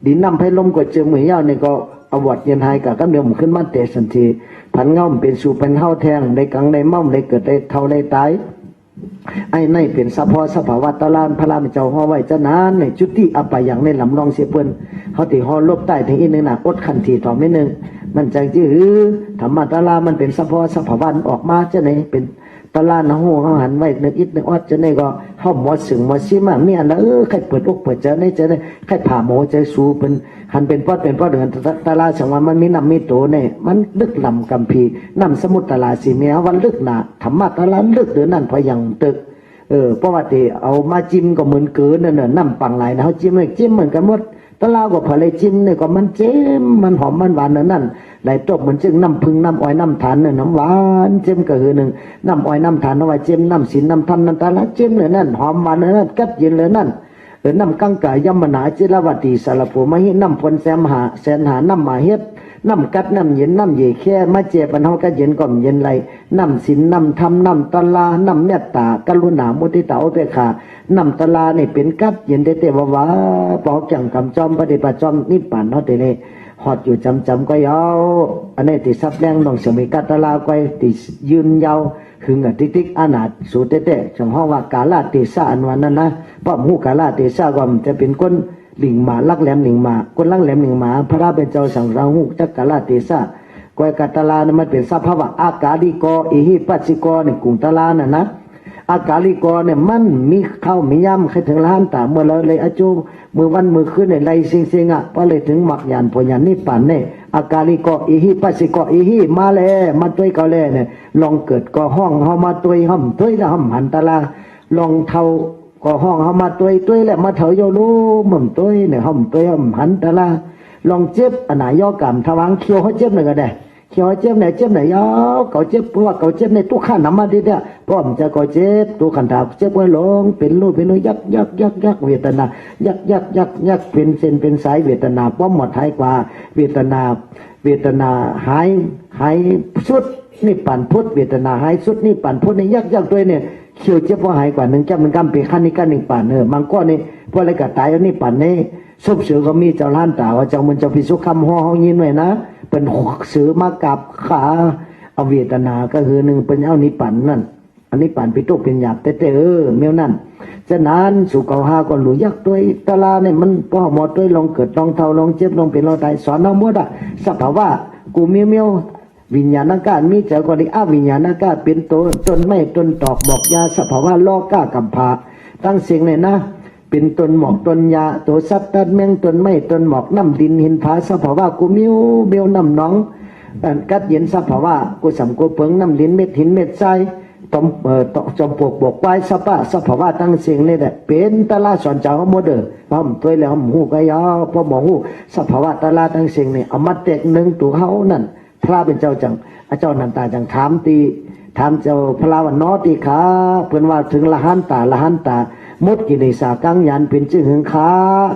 ดินน้ำไผ่ลมก็เจอมือเย้าเนี่ยก็อวดเย็นหายกับกำเดียวมันขึ้นมาเตะสันทีผันเงาเป็นสู่เป็นเฮาแทงในกังในม่อมในเกิดในเท่าในตาย ไอ้ในเป็นสะพอสภาวะตะลานพระรามเจ้าฮอไว้จะนานในจุดที่อัปอย่างในลำลองเสียเปิ้นเขาติฮอลบใต้ถึงอีกนึงน่ะอดขันทีต่อไม่นึงมันจังจื้อธรรมะตะลามันเป็นสะพอสภาวะออกมาจะไหนเป็นตะลานหูเขาหันไว้นึกอิดนึกอดจะไหนก็เฮาหมดสึงหมดซิมาเนี่ยแล้วใครเปิดอกเปิดใจในจะไหนใครผ่าหมอใจสูเป็นหันเป็นปอดเดือนตะลาสังวันมันมีน้ำมีโตเนี่ยมันลึกลำกัมพีน้ำสมุทรตะลาสีเมียวันลึกหนาธรรมะตะลาลึกเดือนนั่นพอยังตึกเพราะว่าที่เอามาจิ้มก็เหมือนเกินนั่นน่ะน้ำปังไหลนะเขาจิ้มเหมือนกันหมดตะลาก็พอเลยจิ้มเนี่ยก็มันเจ็มมันหอมมันหวานนั่นไหลตบเหมือนจึงน้ำพึ่งน้ำอ้อยน้ำฐานเนี่ยน้ำหวานเจ็มก็คือหนึ่งน้ำอ้อยน้ำฐานเอาไว้เจ็มน้ำศีลน้ำธรรมน้ำตาละเจ็มเลยนั่นหอมหวานเลยนั่นกัดเย็นเลยนั่นน้ำกังกายยมนาจิรวัติสารภูมาหิน้ำพลแสนหาน้ำมาเฮ็ดน้ำกัดน้ำเย็นน้ำเย่แค่มาเจ็บปันเฮาก็เย็นก่อมเย็นไรน้ำศีลน้ำธรรมน้ำตลาน้ำเมตตากรุณามุทิตาอุเบกขาน้ำตลาเนี่ยเป็นกัดเย็นเตววาปอกจังกำจอมปฏิบัติจอมนิพพานเฮาเตเลหอดอยู่จำก็ยาวอันนี้ติซับแรงต้องสมิกัตลาก็ติยืนยาวหึงอติ๊กอนาถสูเตจังห้องว่ากาลาเตสะอันวันนั้นนะป้อมหูกาลาเตสะก็จะเป็นคนหลิงหมาลักแหลมหลิงหมาคนลักแหลมหลิงหมาพระราเป็นเจ้าสั่งเราหูจักกาลาเตสะก้อยกัตลานะมันเป็นสภาวะอากาลิโกอิหิปัสสิโกในกรุงตลานะอากาลิโกเนี่ยมันมีเข้ามีย่ำใครถึงล้านตาเมื่อเราเลยอาจูมือวันมือขึ้นในไรเสียงอ่ะพอเลยถึงหมักยานพยานนิพพานเนี่ยอากาลิโกอิหิปัสสิโกอิหิมาแล้วมาตัวเขาแล้วเนี่ยลองเกิดก็ห้องเขามาตัวห้องตัวละห้องหันตลาลองเท่าก็ห้องเขามาตัวแล้วมาเถาโยรู้มึงตัวเนี่ยห้องตัวห้องหันตลาลองเจ็บอันไหนย่อกรรมทวางเคี้ยวเขาเจ็บหนึ่งก็ได้เขียวเจ็บไหนยาวเขาเจ็บเพราะว่าเขาเจ็บในตู้ข้าน้ำมาดิเนี่ยเพราะมันจะก็เจ็บตู้ขันถาเจ็บไว้ลงเป็นรูปยักเวทนายักเป็นเส้นเป็นสายเวทนาป้อมหมดหายกว่าเวทนาหายสุดนี่ปั่นพุทธเวทนาหายสุดนี่ปั่นพุทธนี่ยักตัวเนี่ยเขียวเจ็บพอหายกว่าหนึ่งจำมันกำเป็นขั้นนี้กันหนึ่งปั่นบางก้อนนี่พออะไรก็ตายแล้วนี่ปั่นนี่ซุบเสือก็มีเจ้าล้านตาว่าเจ้ามันจะพิสุขคำห่อห้องยินไว้นะเป็นหกสือมากับขาเอาเวทนาก็คือหนึ่งเป็นเอานิปันนั่นอันนี้ปั่นไปตุกเป็นหยาบเตเมียวนั่นฉะนั้นสุขหาก็หลุยยักตัวตลาเนี่ยมันพ่อหมดด้วยลองเกิดลองเท่าลองเจ็บลองเป็นลองตายสอนเอาหมดอ่ะสภาวะกูเมียววิญญาณการมีเจ้าก็ได้อวิญญาณการเป็นตัวจนไม่จนตอกบอกยาสภาวะลอกก้ากัมพาตั้งเสียงเลยนะเป็นตนหมอกตนยาตัวสัตว์ตัดแมงตนไม่ตนหมอกน้ำดินหินผาสภาวะกูมิวเบลน้ำน้องกัดเย็นสภาวะกูสำกูเพิงน้ำดินเม็ดหินเม็ดทรายตอมจอมปลวกบวกไว้สภาวะตั้งเสียงเลยแหละเป็นตลาสอนเจ้าหมดพร้อมตัวแล้วหูก็ยาวพอหมอหูสภาวะตลาตั้งเสียงเนี่ยเอามาเตะหนึ่งตัวเขานั่นพระเป็นเจ้าจังเจ้านันตาจังถามเจ้าพระวันนอตีขาเพื่อนว่าถึงละหันตามดกิเลสากังยันเป็นจึงหึงขา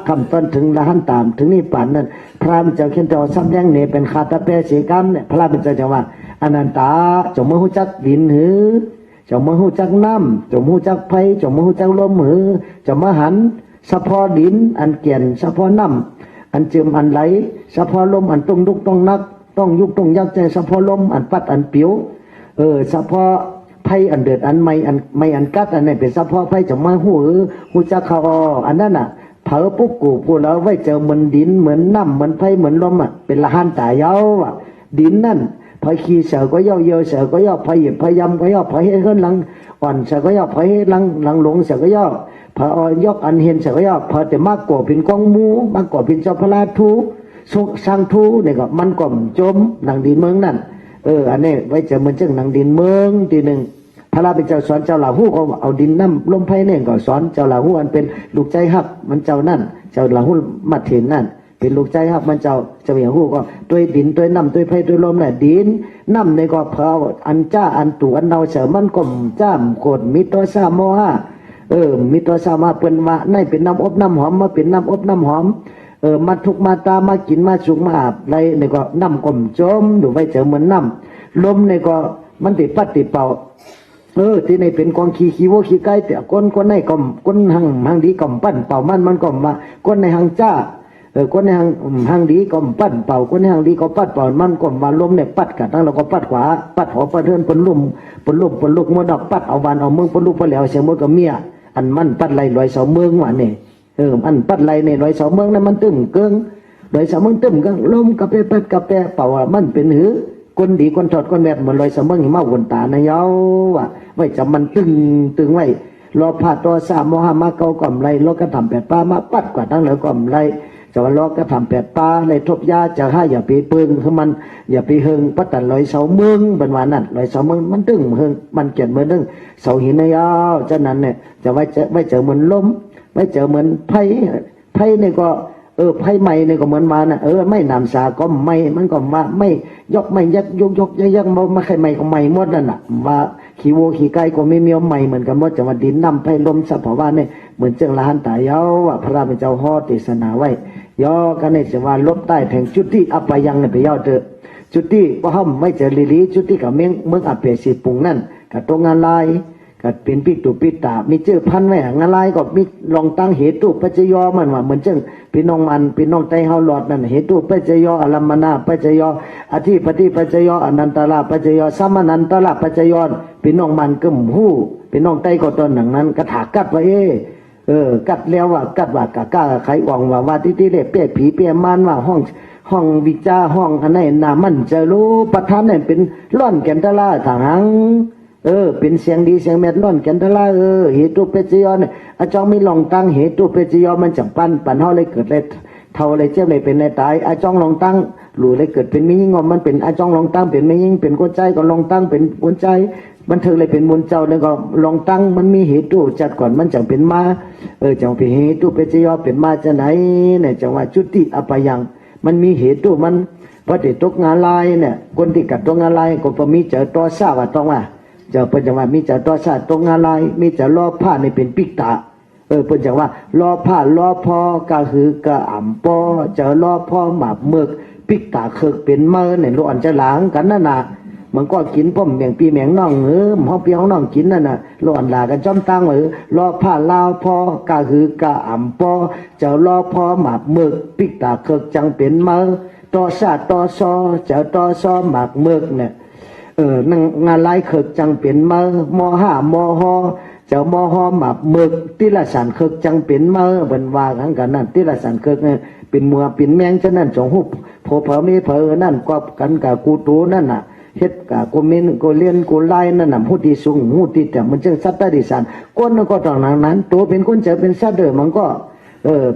คำต้นถึงละหันตามถึงนี่ป่านนั้นพระเป็นเจ้าเขียนเจ้าซ้ำแดงเนี่ยเป็นคาตาเปสีกรรมเนี่ยพระเป็นเจ้าจังว่าอนันตาจงมือหูจักดินหือจงมือหูจักน้ำจงมือหูจักไฟจงมือหูจักลมหือจงมือหันสะพอดินอันเกียนสะพอน้ำอันเจิมอันไหลสะพอลมอันต้องลุกต้องนักต้องยุกต้องยักใจสะพอลมอันปัดอันเปียวสะพอไพ่อันเดือดอันไม่อันกัดอันไหนเป็นสะพอไพ่จะมาหูจักเขาอันนั้นน่ะเผอปุ๊บกูแล้วไว้เจอเหมือนดินเหมือนน้ำเหมือนไพ่เหมือนลมอ่ะเป็นละหันตายาวอ่ะดินนั่นพอขี้เสือก็ย่อเยอะเสือก็ย่อพยพยำก็ย่อพยเฮิรนหลังอ่อนเสือก็ย่อพยหลังหลงเสือก็ย่อพอยกอันเห็นเสือก็ย่อพอแต่มากกว่าเป็นกองมูมากกว่าเป็นเจ้าพระราทูสร้างทูเนี่ยก็มันก่อมจมหนังดินเมืองนั่นอันนี้ไว้เจอเหมือนจังหนังดินเมืองทีหนึ่งพระราเป็นเจ้าสอนเจ้าลาหูก็เอาดินน้ำลมไผ่เนี่ยก็สอนเจ้าลาหูอันเป็นลูกใจฮักมันเจ้านั่นเจ้าลาหูมัดเห็นนั่นเป็นลูกใจฮักมันเจ้าอย่างหูก็ตัวดินตัวน้ำตัวไผ่ตัวลมน่ะดินน้ำในก็เพออันจ้าอันตู่อันเนาเสือมันก็จ้ามโกดมิตัวซาโมหะมิตัวซามาเป็นว่าในเป็นน้ำอบน้ำหอมมาเป็นน้ำอบน้ำหอมมาทุกมาตามากินมาสุกมาอาบอะไรเนี่ยก็น้ำก่มจมดูไว้เจอเหมือนน้ำลมเนี่ยก็มันติดปัดติดเป่าที่ในเป็นกองขี้วัวขี้ไก่แต่ก้นในก่มก้นหังดีก่มปั้นเป่ามันก่มมาก้นในหังจ้า คนในห้างดีก็ปัดเป่าคนในห้างดีก็ปัดเป่ามันก็มาล้มเนี่ยปัดกัดทั้งเราก็ปัดขวาปัดหัวปัดเทือนปนลุ่มปนลุ่มปนลูกมดดอกปัดเอาบานเอาเมืองปนลูกปนแล้วเสียงมดกับเมียอันมันปัดไหลลอยเสาเมืองว่ะเนี่ยอันปัดไหลเนี่ยลอยเสาเมืองนั้นมันตึมเกิงลอยเสาเมืองตึมเกิงล้มกระเปปัดกระเปเป่ามันเป็นหือคนดีคนถอดคนแบบเหมือนลอยเสาเมืองหิมะวนตาในเย้าว่ะไว้จะมันตึงไว้รอผ่าตัวสามโมหะมาเกาก่อมไรรก็ทำแปดป้ามาปัดกว่าทั้งเหลือก่อมไรจะว่าล้อก็ทำแปดป้าในทบยาจะให้อย่าไปปึงคือมันอย่าไปเฮงปัดแต่ลอยเสาเมืองเป็นวันนั้นลอยเสาเมืองมันตึงเฮงมันเกียดเหมือนตึงเสาหินในยาวฉะนั้นเนี่ยจะไว้เจอเหมือนล้มไว้เจอเหมือนไผ่เนี่ยก็ไผ่ใหม่เนี่ยก็เหมือนมานะไม่นำสาก็ไม่มันก็มาไม่ยกไม่ยักยกยักมาใครใหม่ก็ใหม่หมดนั่นน่ะว่าขี้วัวขี้ไก่ก็ไม่มีใหม่เหมือนกันหมดจะมาดินนำไผ่ลมสัพพะว่าเนี่ยเหมือนเจ้าลานตายเย้าว่าพระราชเจ้าห่อเทศนาไว้ย่อกันเนี่ยจะว่าลบใต้แห่งจุดที่อัปยังเนี่ยไปย่อเถอะจุดที่ว่าห้ามไม่เจอลิลีจุดที่กับเมืองอัปเปสีปุงนั่นกับตรงงานลายก็เป็นปิตุปิตามีเจอพันแม่งานลายก็มีลองตั้งเหตุปัจจยอมันว่าเหมือนเจ้าพี่น้องมันพี่น้องไตเฮาหลอดนั่นเหตุปัจจยออลัมมนาปัจจยออธิปฏิปัจจยออนันตลาปัจจยอสัมมนันตลาปัจจยอพี่น้องมันกึมหู้พี่น้องไตก็ตอนหนังนั้นกระถากัดไว้กัดแล้วว่ากัดว่ากะก้าไขว่องว่าที่เล็บเปี้ยผีเปี้ยมันว่าห้องวิจาห้องอันไหนน่ามันจะรู้ประธานเนี่ยเป็นร่อนแกนตะลาทางหังเป็นเสียงดีเสียงแมดร่อนแกนตะลาเหตุเปจยอเนี่ยอาจารย์ไม่ลองตั้งเหตุเปจยอมันจังปันเฮาเลยเกิดเลยเท่าเลยเจ็บเลยเป็นเลยตายอาจารย์ลองตั้งหลุเลยเกิดเป็นไม่ยิ่งมันเป็นอาจารย์ลองตั้งเป็นไม่ยิ่งเป็นก้นใจก็ลองตั้งเป็นก้นใจมันเธอเลยเป็นมนเจ้าเนี่ยก็ลองตั้งมันมีเหตุจัดก่อนมันจังเป็นมาจังเป็นเหตุเปจยอเป็นมาจะไหนเนี่ยจังว่าจุติอปยังมันมีเหตุมันพอติดตกงานลายเนี่ยคนที่กัดตกงานลายก็พอมีเจอตัวซาว่าต้องว่าเจอเป็นจังว่ามีเจอตัวซาตกงานลายมีเจอล้อผ้าในเป็นปิกตาเป็นจังว่าล้อผ้าล้อพอกะหือกะอ่ำปอเจอล้อพ่อหมาบเมือกปิกตาเคิกเป็นเมื่อเนี่ยร้อนจะหลังกันนั่นน่ะมันก็กินป้อมแมงปีแมงน่องห้องปีห้องน่องกินนั่นน่ะร้อนหลากันจ้อมตั้งล้อผ้าลาวพอกะหือกะอ่ำปอเจอล้อพ่อหมาบเมือกปิกตาเคิกจังเป็นเมื่อต่อซาต่อซอเจอต่อซอหมากเมือกเนี่ยนั่งงานไล่เคิกจังเป็นเมื่อมห้ามหอเจ้ามหอหมากเมือกที่ละสันเคิกจังเป็นเมื่อเป็นว่าทั้งกันนั่นที่ละสันเคิกเนี่ยเป็นมัวเป็นแมงฉะนั้นจงหุบโผเผอมีเผอนั่นก็กันกับกูตูนั่นน่ะเฮ็ดกับกูมินกูเลียนกูไล่นั่นน่ะหูที่สูงหูที่แต่มันจึงสัตว์ดิสันก้นก็ตอนนั้นตัวเป็นคนจะเป็นสัตว์มันก็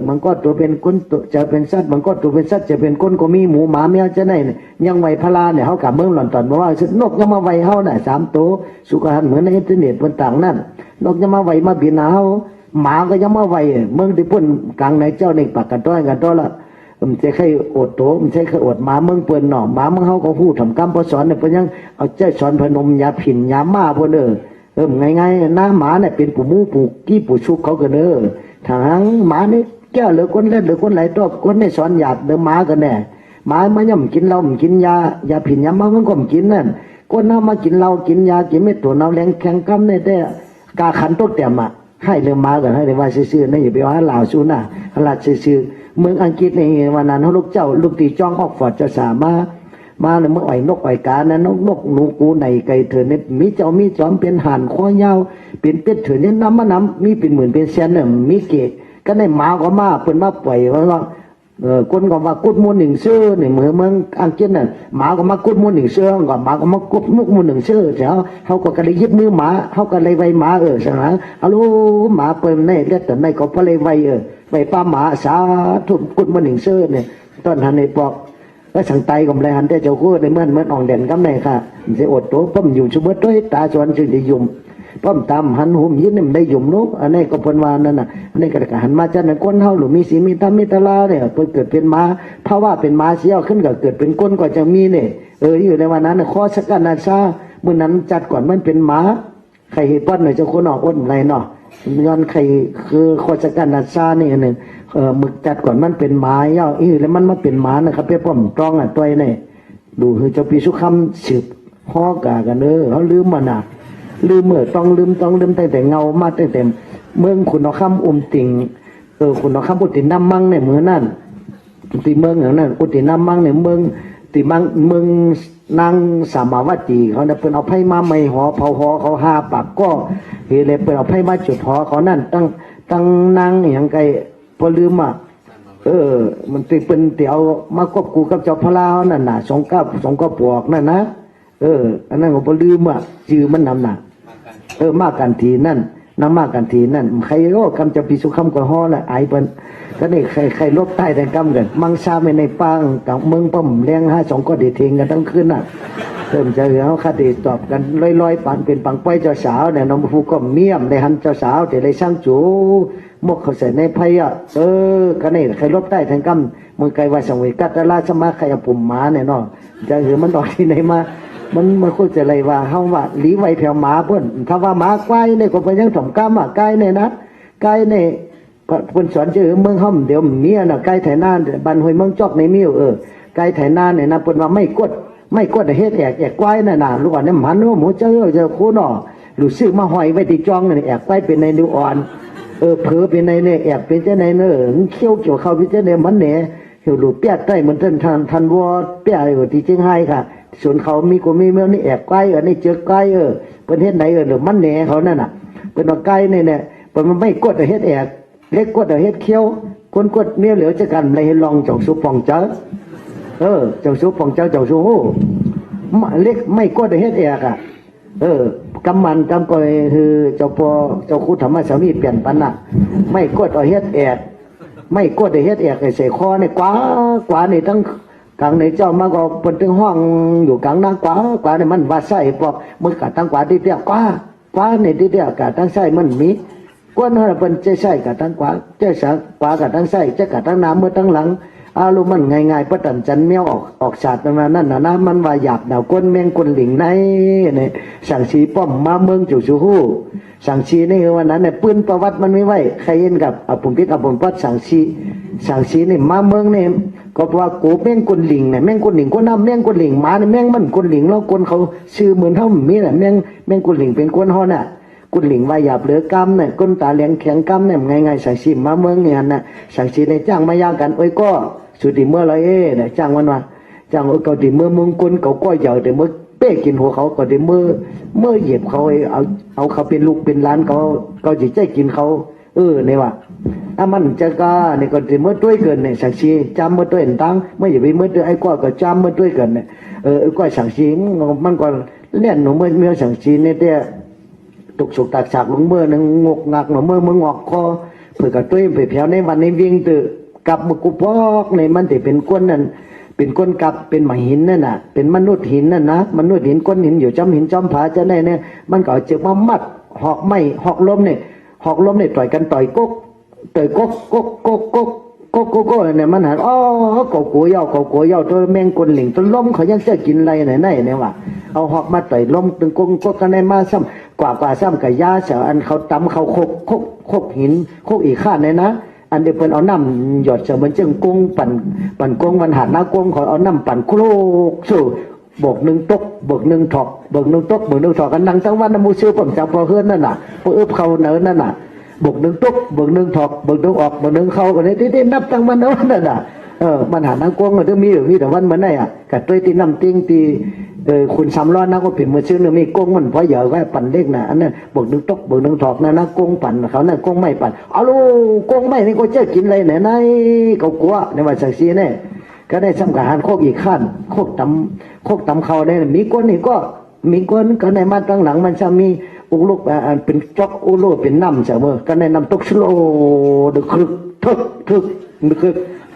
มันก็ตัวเป็นคนจะเป็นสัตว์มันก็ตัวเป็นสัตว์จะเป็นคนก็มีหมูหมาแมวจะไหนเนี่ยยังไหวพลาเนี่ยเขากับเมืองหล่อนตอนบอกว่านกยังมาไหวเขาเนี่ย3 ตัวสุขหันเหมือนในอินเทอร์เน็ตบนต่างนั่นนกยังมาไหวมาบินเขาหมาก็ยังมาไหวเมืองที่พุ่นกลางในเจ้าในปากกันต้อยกันต้อละมันจะใครอดโตมันใช่ใครอดหมาเมืองเปื่อนหน่อหมาเมืองเขาก็พูดทำกรรมพอสอนเนี่ยเพิ่นยังเอาใจสอนพนมยาผินยาม่าพวกง่ายๆหน้าหมาเนี่ยเป็นปู่มูปู่กี้ปู่ชุกเขากันทางหมาเนี่ยแก้วหรือคนเล่นหรือคนไหลตัวคนไม่สอนหยาดเดิมหมากันแน่หมามันย่ำกินเหล้ากินยาผินยามามันก็กินนั่นคนน้ามากินเหล้ากินยากินไม่ตัวน้าแรงแข็งกำเนี่ยแต่กาขันตกแต่มาให้เรื่องหมากันให้เรื่องว่าซื่อๆนี่อย่าไปว่าเหล่าสู้นะหลัดซื่อๆเมืองอังกฤษในวันนั้นเขาลูกเจ้าลูกตีจ้องออกฟอร์ดจะสามารถมาเนี่ยเมื่อไอ้นกไอ้กานะนกหนูกูในไก่เถื่อนเนี่ยมีเจ้ามีจอมเป็นห่านข้อยาวเป็นเป็ดเถื่อนเนี่ยน้ำมีเป็นหมื่นเป็นแสนเนี่ยมีเกศก็ในหมาก็มาเปิ่นมาปล่อยว่าคนก็ว่ากุดมูล1 ชื่อเนี่ยเมืองอังกฤษน่ะหมาก็มากุดมูล1 ชื่อก็หมาก็มากุดมุกมูล1 ชื่อแล้วเขาก็เลยยึดมือหมาเขาก็เลยไว้หมาใช่ไหมฮัลโหลหมาเปิ่นในเลือดแต่ในก็เพราะเลยไว้ไว้ป้าหมาสาธุกุดมูล1 ชื่อเนี่ยตอนหันในปอกแล้วสังไตก็เลยหันแต่เจ้าคู่ในเมื่ออ่องเด่นก็ไม่ค่ะจะอดตัวป้อมอยู่ชุบด้วยตาชวนจึงจะยุ่มป้อมตามหันหุ่มยิ้มนี่มันได้ยุ่มนุกอันนี้ก็พนวานั่นน่ะอันนี้ก็หันมาจากนั้นก้นเฮาหรือมีสีมีธรรมมีตลาเนี่ยเกิดเป็นม้าเพราะว่าเป็นม้าเสี้ยวขึ้นก็เกิดเป็นก้นก็จะมีเนี่ยอยู่ในวันนั้นข้อสักการนาซาเมื่อนั้นจัดก่อนมันเป็นม้าใครป้อนหน่อยจะคนออกอ้นอะไรเนาะย้อนใครคือข้อสักการนาซานี่หนึ่งมึกจัดก่อนมันเป็นม้าเย้าแล้วมันมาเป็นม้านะครับเพื่อป้อมตรองตัวเนี่ยดูคือเจ้าปีสุคำสืบห่อกากันเขาลืมมันอ่ะลืมต้องลืมแต่เงามาแต่เมืองคุณเอาคำติ่งคุณเอาคำพูดติ่งน้ำมั่งในมือนั่น ตีเมืองอย่างนั้นอุติน้ำมังเนี่ยเมืองตีมังเมืองนางสามาวตีเขาเนี่ยเป็นเอาไพ่มาไม่หอเผาหอเขาหาปากก็เฮเลยเป็นเอาไพ่มาจุดหอเขานั่นตั้งนางอย่างไกลพอลืมอ่ะมันตีเป็นตีเอามาควบคู่กับเจ้าพระลาวนั่นน่ะสองก็ปวกนั่นนะอันนั้นก็พอลืมอ่ะจือมันนำน่ะมากกันทีนั่นน้ำมากกันทีนั่นใครก็คำจะพิสุคำก็ห่อละไอ้เปิ้นก็นี่ใครลบใต้แต่กำกันมังซาไม่ในปังกับเมืองป้อมเลี้ยง52ก็เดทงกันทั้งคืนน่ะเริ่มจะเอาคดีตอบกันลอยๆปันเป็นปังป้อยเจ้าสาวเนี่ยน้องผู้ก็เมียมในหันเจ้าสาวแต่เลยสร้างจูมกเขาใส่ในไพ่ก็นี่ใครลบใต้แต่กำมือไกลว่าสังเวกัตราสมาใครปุ่มหมาเนี่ยเนาะจะเห็นมันดอกที่ไหนมามันคุยจะอะไรว่าเฮาว่าหลีไว้แผ่วหมาเพิ่นถ้าว่าหมาไกลเนี่ยก็เป็นยังสมกรรมอ่ะไกลเนี่ยนะไกลเนี่ยเพิ่นสอนชื่อเมืองห่มเดี๋ยวเมียน่ะไกลไถนาบ้านห้วยเมืองจอกในมิ้วไกลไถนาเนี่ยนะเพิ่นว่าไม่กดเฮ็ดแอกไกวน่ะน่ะลูกอ่อนเนี่ยมันว่าหมูเจอคู่เนาะรู้สึกมาห้อยไว้ที่จ้องนี่แอกไกวเป็นในนิ้วอ่อนเผลอเป็นในเนี่ยแอกเป็นจังได๋เน้อเขี้ยวเกี่ยวเข้าเป็นจังได๋มันแหนเหี่ยวลูกเปียใต้มันทันวอเปียอยู่ที่เชียงไฮ้ค่ะส่วนเขามีกูมีเมื่อนี่แอกไกลนี่เจอไกลเป็นเฮ็ดไหนหรือมันแหนเขานั่นน่ะเป็นว่าไกลเนี่ยเป็นมันไม่กดเฮ็ดแอกเล็กกดเฮ็ดเขี้ยวคนกดเมียเหลือจะกันเลยลองจ่องซุปปองเจ้าจ่องซุปปองเจ้าจ่องซุโหเล็กไม่กดเฮ็ดแอกกำมันกำก่อยคือเจ้าพ่อเจ้าคู่ธรรมสามีเปลี่ยนปันน่ะไม่กดเฮ็ดแอกไม่กดเฮ็ดแอกใส่คอเนี่ยกว่านี่ทั้งกลางในเจ้ามาก็เป็นถึงห้องอยู่กลางนางกว่าเนี่ยมันว่าใส่ปอกมือกะตั้งกว่าที่เดียวกว่าเนี่ยที่เดียวกะตั้งใส่มันมีกวนว่าเป็นใจใส่กะตั้งกว่าใจสักกว่ากะตั้งใส่ใจกะตั้งน้ำเมื่อตั้งหลังอารมณ์มันง่ายๆประตันจันเมียวออกศาสตร์มานั่นน่ะนะมันว่าหยาบดาวก้นแมงก้นหลิงในเนี่ยสั่งชีป้อมมาเมืองจู่ชูฮู้สั่งชีนี่วันนั้นเนี่ยปืนประวัติมันไม่ไหวใครเห็นกับผมพิษผมพัดสั่งชีนี่มาเมืองเนี่ยก็ว่าโกแมงก้นหลิงเนี่ยแมงก้นหลิงก็น้ำแมงก้นหลิงมาเนี่ยแมงมันก้นหลิงแล้วก้นเขาชื่อเหมือนเท่ามีแหละแมงก้นหลิงเป็นก้นห่อน่ะกุนหลิงว่าหยาบเหลือกำเนี่ยก้นตาเลี้ยงแข็งกำเนี่ยง่ายๆสั่งชีมาเมืองเนี่ยน่ะสั่งชีในจ้างมายากันก็สุดที่เมื่อไรเนี่ยจ้างวันจ้างเขาที่เมื่อมึงกุนเขาก็เหยาแต่เมื่อเป้กินหัวเขาก็ที่เมื่อเหยียบเขาเอาเขาเป็นลูกเป็นล้านเขาจิตใจกินเขาเนี่ยว่าถ้ามันจะก็เนี่ยก็ที่เมื่อด้วยเกินเนี่ยสั่งชีจำเมื่อด้วยตั้งเมื่ออย่าไปเมื่อด้วยไอ้ก็จำเมื่อด้วยเกินเนี่ยก็สั่งชีมันก็เล่นหนูเมื่อสั่งชีเนี่ยแต่ตกสุกตักฉากลงเมื่อนึงงกงักหนูเมื่องอกคอเผื่อกระตุ้ยไปแผ่วในวันในวิ่งตื่นกับมุกุปอกในมันที่เป็นก้นนั่นเป็นก้นกับเป็นหมหินนั่นน่ะเป็นมนุษย์หินนั่นนะมนุษย์หินก้นหินอยู่จำหินจำผาจะได้เนี่ยมันก็จะมามัดหอกไม้หอกลมเนี่ยต่อยกันต่อยก๊กเนี่ยมันหันกกูเย่าตัวแมงกลหลิงตัวล้มเขายังเสียกินอะไรไหนเนี่ยว่ะเอาหอกมาต่อยล้มตึงก๊กกันในมาซ้ำกว่าซ้ำกับยาเสียอันเขาตำเขาโคกหินโคกอีกข้าเนี่ยนะอันเดียวเป็นเอาน้ำหยดเสมือนเจ้งกุ้งปั่นกุ้งมันหัดน้ากุ้งเขาเอาน้ำปั่นโครกสู่บกหนึ่งตกบกหนึ่งถอกบกหนึ่งตกบกหนึ่งถอกกันนั่งทั้งวันน้ำมูซื้อผมจับพอเฮือนนั่นน่ะพอเขาเนินนั่นน่ะบกหนึ่งตกบกหนึ่งถอกบกหนึ่งออกบกหนึ่งเข้ากันเลยที่นับทั้งวันนั่นน่ะมันหัดน้ากุ้งมันจะมีแต่วันเหมือนไหนอ่ะกับตัวตีน้ำติ้งตีคุณซ้ำร้อนนะก็เป็นมือซื้อเนี่ยมีกุ้งมันพอเหยอะไว้ปั่นเล็กนะอันนั้นบกหนึ่งตกบกหนึ่งถอกนะกุ้งปั่นเขานั่นกุ้งไม่ปั่นเอาลูกุ้งไม่นี่ก็จะกินอะไรไหนเขากลัวในวันสักซีเนี่ยก็ได้สำคัญโคกอีกขั้นโคกตำเขาได้มีก้นนี่ก็มีก้นก็ในมาตั้งหลังมันจะมีอุกลูกเป็นจอกอุลูเป็นน้ำเสมอก็ในน้ำตกสโลดึกทึก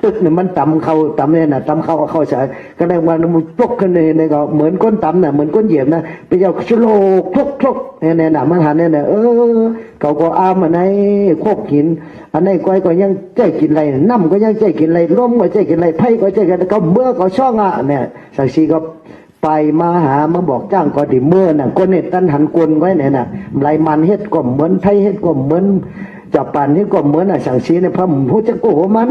ตึกเนี่ยมันตำเนี่ยนะตำเขาใส่ก็ได้ว่ามันตกขึ้นเนี่ยก็เหมือนก้นตำน่ะเหมือนก้นเหยียบนะไปเอาสโลทุกเนี่ยนะมันหันเนี่ยเขาก็อามันในโคกหินอันนี้ก็ยังใจกินอะไรน้ำก็ยังใจกินอะไรร่มก็ใจกินอะไรไผ่ก็ใจกินก็เมื่อก็ช่องเนี่ยสักทีก็ไปมาหามาบอกจ้างก็ดิเมื่อน่ะคนเนี่ยตั้นหันกวนไว้เนี่ยน่ะไรมันเฮ็ดก็เหมือนไผ่เฮ็ดก็เหมือนจับปั่นเฮ็ดก็เหมือนสังชีเนี่ยพระผู้จะโกหกมัน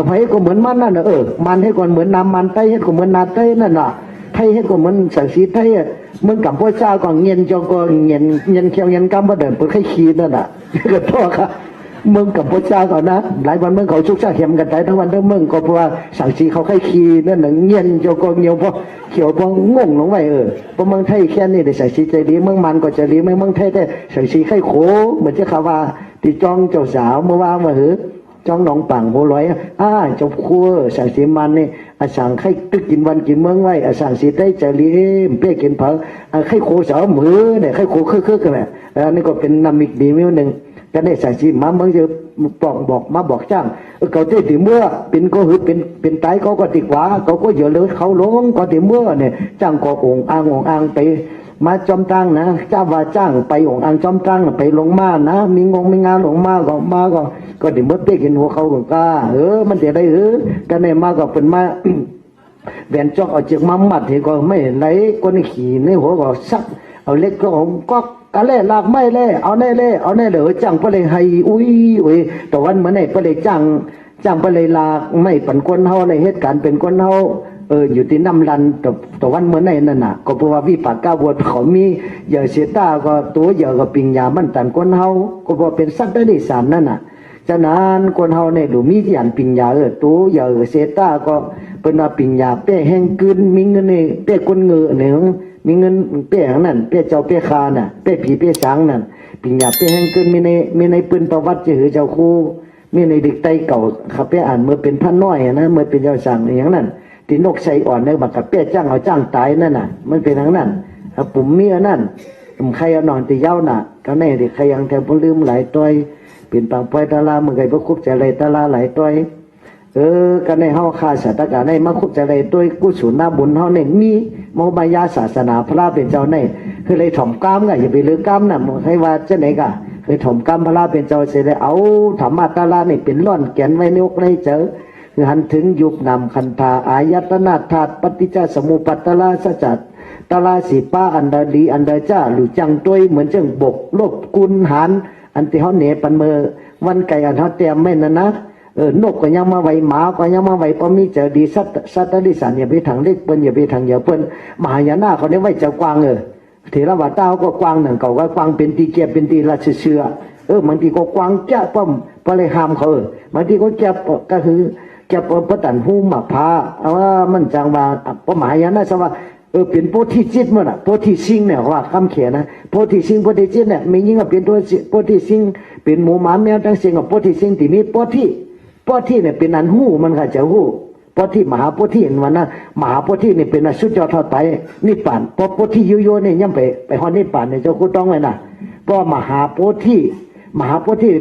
ไผ่ก็เหมือนมันนั่นน่ะมันให้ก่อนเหมือนน้ำมันไผ่ให้ก็เหมือนนาไผ่นั่นน่ะไผ่ให้ก็เหมือนสังสีไผ่เหมือนกับพระเจ้าก็เงียนจงก็เงียนเขียวเงียนกำบ่เดินเปิดให้ขี้นั่นน่ะก็โทษครับ เมืองกับพระเจ้าก่อนนะหลายวันเมืองเขาชุกชาเข็มกันได้ทั้งวันทั้งเมืองก็เพราะว่าสังสีเขาไข่ขี้นั่นหนังเงียนโจก็เงียวเพราะเขียวเพราะงงลงไปเพราะเมืองไทยแค่นี้ได้สังสีใจดีเมืองมันก็จะดีไม่เมืองไทยแต่สังสีไข่โขเหมือนจะคำว่าตีจ้องเจ้าสาวเมื่อว่ามาเหอะจ้องหนองปังโหลอยเจ้าครัวสังสีมันนี่อาสังไข่ตึกกินวันกินเมืองไว้อาสังสีได้จะเลี้ยมเปี้ยกินเผาไข่โขสาวมือเนี่ยไข่โขคือกันแหละนี่ก็เป็นนามิกดีมิ้วหนึ่งก็ได้สังสีมาเมืองจะบอกมาบอกจ้างเขาที่ถึงเมื่อเป็นก็หือเป็นไตเขาก็ติดขวาเขาก็เยอะเลยเขาลงก็ถึงเมื่อเนี่ยจ้างก็องอ่างไปมาจอมตั้งนะเจ้าว่าจ้างไปองอ่างจอมตั้งไปลงมานะมีงงมีงานลงมาก็มาก็ถึงเมื่อเป๊กเห็นหัวเขาก็กล้ามันจะได้ก็ในมาก็เป็นมาแหวนจอกเอาเจือกมามัดที่ก็ไม่ไหลก้นขี่ในหัวก็ซักเอาเล็กก็ผมก็กะเล่ลากไม่เล่เอาแน่เล่เอาแน่เด้อจังไปเลยให้อุ้ยแต่วันเหมือนไหนไปเลยจังไปเลยลากไม่ปันคนเฮาในเหตุการณ์เป็นคนเฮาอยู่ที่น้ำลันแต่วันเหมือนไหนนั่นน่ะก็เพราะว่าวิปากกาบวชเขามีอย่าเสียตาก็ตัวอย่าก็ปิงยามันตันคนเฮาก็เพราะเป็นสัตว์ได้สารนั่นน่ะฉะนั้นคนเฮาเนี่ยดูมีอย่างปิงยาตัวอย่าเสียตาก็เป็นว่าปิงยาเป้แห้งกึนมีเงินนี่เป้คนเงือเนี่ยมีเงินเป้ของนั่นเป้เจ้าเป้คาน่ะเป้ผีเป้ช้างนั่นปิญญาเป้แห่งเกินมีในปืนประวัติจะหือเจ้าคู่มีในเด็กไตเก่าขับเป้อ่านเมื่อเป็นพันน้อยนะเมื่อเป็นเจ้าสั่งอย่างนั้นที่นกใส่อ่อนในบักกับเป้จ้างเอาจ้างตายนั่นน่ะมันเป็นอย่างนั้นปุ่มเมียนั่นปุ่มใครเอานอนตีเย้าน่ะก็แน่ที่ใครยังแทบลืมหลายตัวเป็นปังปอยตาลาเมื่อไงพระคุบใจเลยตาลาหลายตัวก็ในเฮาคาสัตกะในมาคุบใจเลยด้วยกุศลหน้าบุญเฮาเนี่ยมีโมบายาศาสนาพระเป็นเจ้าในคือเลยถ่อมกล้ามไงอย่าไปเลือกกล้ามน่ะให้ว่าจะไหนกะคือถ่อมกล้ามพระเป็นเจ้าเสด็จเอาธรรมะตาลาเนี่ยเป็นล่อนแกนไว้ในอกในเจอคือหันถึงยุบนำคันธาอายตนาธาตุปฏิจจสมุปตลาสัจจตลาสีป้าอันใดดีอันใดจ้าหรือจังตัวเหมือนจังบกลบกุลหันอันที่เขาเหนือปันเมื่อวันไก่อันเขาเตรียมไม่นั่นนะนกก็ยังมาไว้หมาก็ยังมาไว้พอมีเจอดีสัตดิสันอย่าไปทางเล็กเปิ้นอย่าไปทางอย่าเปิ้นมหายานาเขาเนี่ยไว้เจ้ากวางเถรวาเต้าก็กวางหนึ่งเก่าก็กวางเป็นตีเกียเป็นตีราชเชือบางทีก็กวางแก่ป้อมพอเลยห้ามเขาบางทีก็แก่ก็คือแก่ประตันหูหมักพาเอาว่ามันจังว่าพอมหายานาสว่าเป็นโพธิจิตมันโพธิสิงเนี่ยว่าคำเขียนนะโพธิสิงโพธิจิตเนี่ยไม่ยิ่งว่าเป็นตัวโพธิสิงเป็นหมูหมาแมวทั้งสิ่งกับโพธิสิงที่มีโพธิเนี่ยเป็นอันหูมันก็จะหูโพธิมหาโพธิวันนั้นมหาโพธิเนี่ยเป็นอสุจทอดไปนิพพานพอโพธิโยเนี่ยย่ำไปฮอดนิพพานเนี่ยเจ้าคุณต้องไว้นะเพราะมหาโพธิ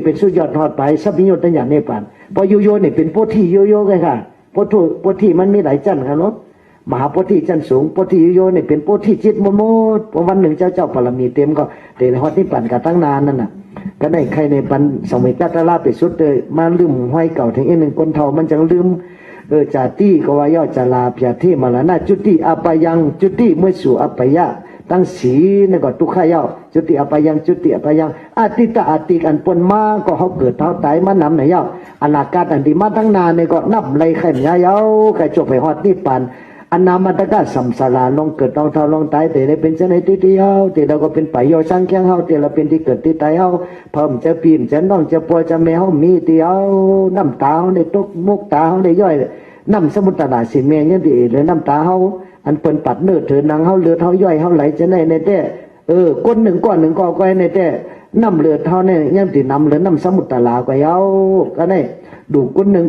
เป็นสุดยอดทอดไปสัพพิโยตอย่างนิพพานพอโยเนี่ยเป็นโพธิโยไงค่ะโพธิมันมีหลายชั้นครับเนาะมหาโพธิชั้นสูงโพธิโยเนี่ยเป็นโพธิจิตหมดวันหนึ่งเจ้าปรมีเต็มก็เตะฮอดนิพพานกันตั้งนานนั่นน่ะก็ได้ใครในปันสมัยกัตลาไปสุดเลยมาลืมห้อยเก่าถึงอีกหนึ่งคนเท่ามันจังลืมจาติก็ว่าย่อจาลาเพียที่มาละนาจุติอปายังจุติเมื่อสู่อปยะตั้งสีนั่นก็ทุกข์ย่อจุติอปายังจุติอปายังอาติตาอาติกันปนมาก็เขาเกิดเท่าตายมานำไหนย่ออนาคตอันดีมาตั้งนานเนี่ยก็นับไรไข่ยายาวไข่จบไปฮอดนิพพานอันนามาตะกาสัมสาราลงเกิดลงเท่าลงตายแต่ได้เป็นเช่นไหนที่เฮาแต่เราก็เป็นไปโยช่างแข้งเฮาแต่เราเป็นที่เกิดที่ตายเฮาเพิ่มจะปีมจะน้องจะปวยจะแมวมีที่เฮาน้ำตาเฮาได้ตกมุกตาเฮาได้ย่อยน้ำสมุทรตาสิเมยังดีเลยน้ำตาเฮาอันเปิ้นปัดเนื้อเถือนางเฮาเลือดเฮาย่อยเฮาไหลจะในแต่ก้นหนึ่งก็ในแต่น้ำเลือดเฮาเนี่ยยังติน้ำเลือดน้ำสมุทรตาลาก็เฮาก็ได้ดูก้นหนึ่ง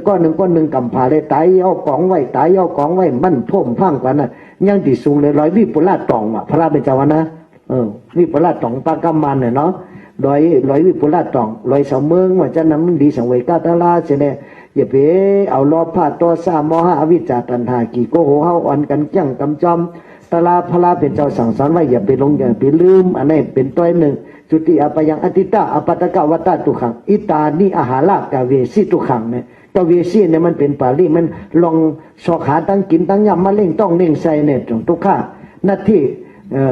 กำพาได้ตายเอาของไว้มันท่วมพังกว่าน่ะยังติสูงเลย100วิปุราตองอ่ะพระเป็นเจ้านะวิปุราตองปากำมันเนี่ยเนาะ100วิปุราตอง100เสาเมืองว่าจะนำมันดีสังเวกาตลาเสเนี่ยอย่าไปเอาล้อผ้าตัวสามหะอวิจจาตัณหากี่โกโหเฮาอ่อนกันจังกำจอมตลาพระเป็นเจ้าสั่งสอนไว้อย่าไปลงอย่าไปลืมอันนี้เป็นตัวหนึ่งจุติอปยังอติตาอปัตตกวัตตตุขังอิตานิอาหารากาเวสิตุขังเนี่ยตัวเวสีเนี่ยมันเป็นปาลีมันลองสอกหาตั้งกินตั้งยำมาเล่งต้องเล่งใส่เนี่ยทุกข้าหน้าที่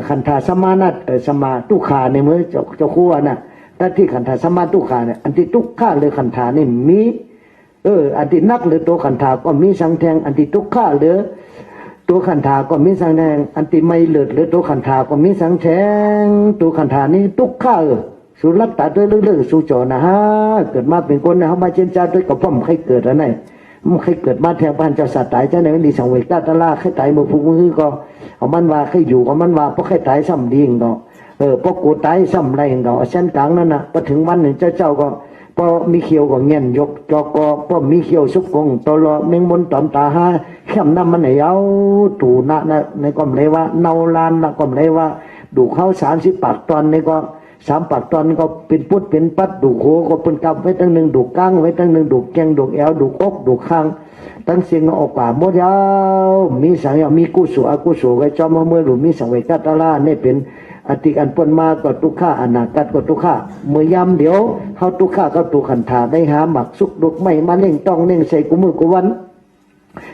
ขันธาสมานัตสมาตุขาในมือเจ้าคู่น่ะหน้าที่ขันธาสมาตุขาเนี่ยอันที่ทุกข้าเลยขันธานี่มีอันที่นักหรือตัวขันธาก็มีสังแทงอันที่ทุกข้าหรือตัวขันธาก็มีสังแทงอันที่ไม่เลือดหรือตัวขันธาก็มีสังแทงตัวขันธานี่ทุกข้า สู้รับตาด้วยเรื่องสู้จอนะฮะเกิดมาเป็นคนนะเขามาเจนจ้าด้วยกับพ่อมใครเกิดอะไรมันใครเกิดมาแทงบ้านเจ้าสัตว์ตายเจ้าไหนมันดีสังเวชตาลาใครตายมือพุงมือก็เอามันว่าใครอยู่เอามันว่าเพราะใครตายซ้ำดีก็เพราะกูตายซ้ำไรก็เส้นกลางนั่นนะพอถึงวันหนึ่งเจ้าก็พอมีเขียวก็เงี้ยนยกจอกก็พอมีเขียวสุกงตลอเมงมนตอมตาฮาเข้มน้ำมันไหนเอาตูนะในก็เลยว่าเนาลานนะก็เลยว่าดูเข้า30 ปากตอนนี่ก็3 ปากตอนก็เป็นพุทธเป็นปัดดูโคก็เป็นกับไว้ตั้งหนึ่งดูก้างไว้ตั้งหนึ่งดูแกงดูแอวดูอกดูข้างตั้งเสียงออกป่าหมดยาวมีสังยามีกุศลอกุศลก็จอมเมื่อหรือมีสังเวชตาลาเนี่ยเป็นอติกันปนมาก็ทุกข้าอนาคตก็ทุกข้าเมื่อยามเดี๋ยวเขาทุกข้าก็ตุขันถาได้หาหมักสุกดุกไม่มาเล่งต้องเล่งใส่กุมือกุวัน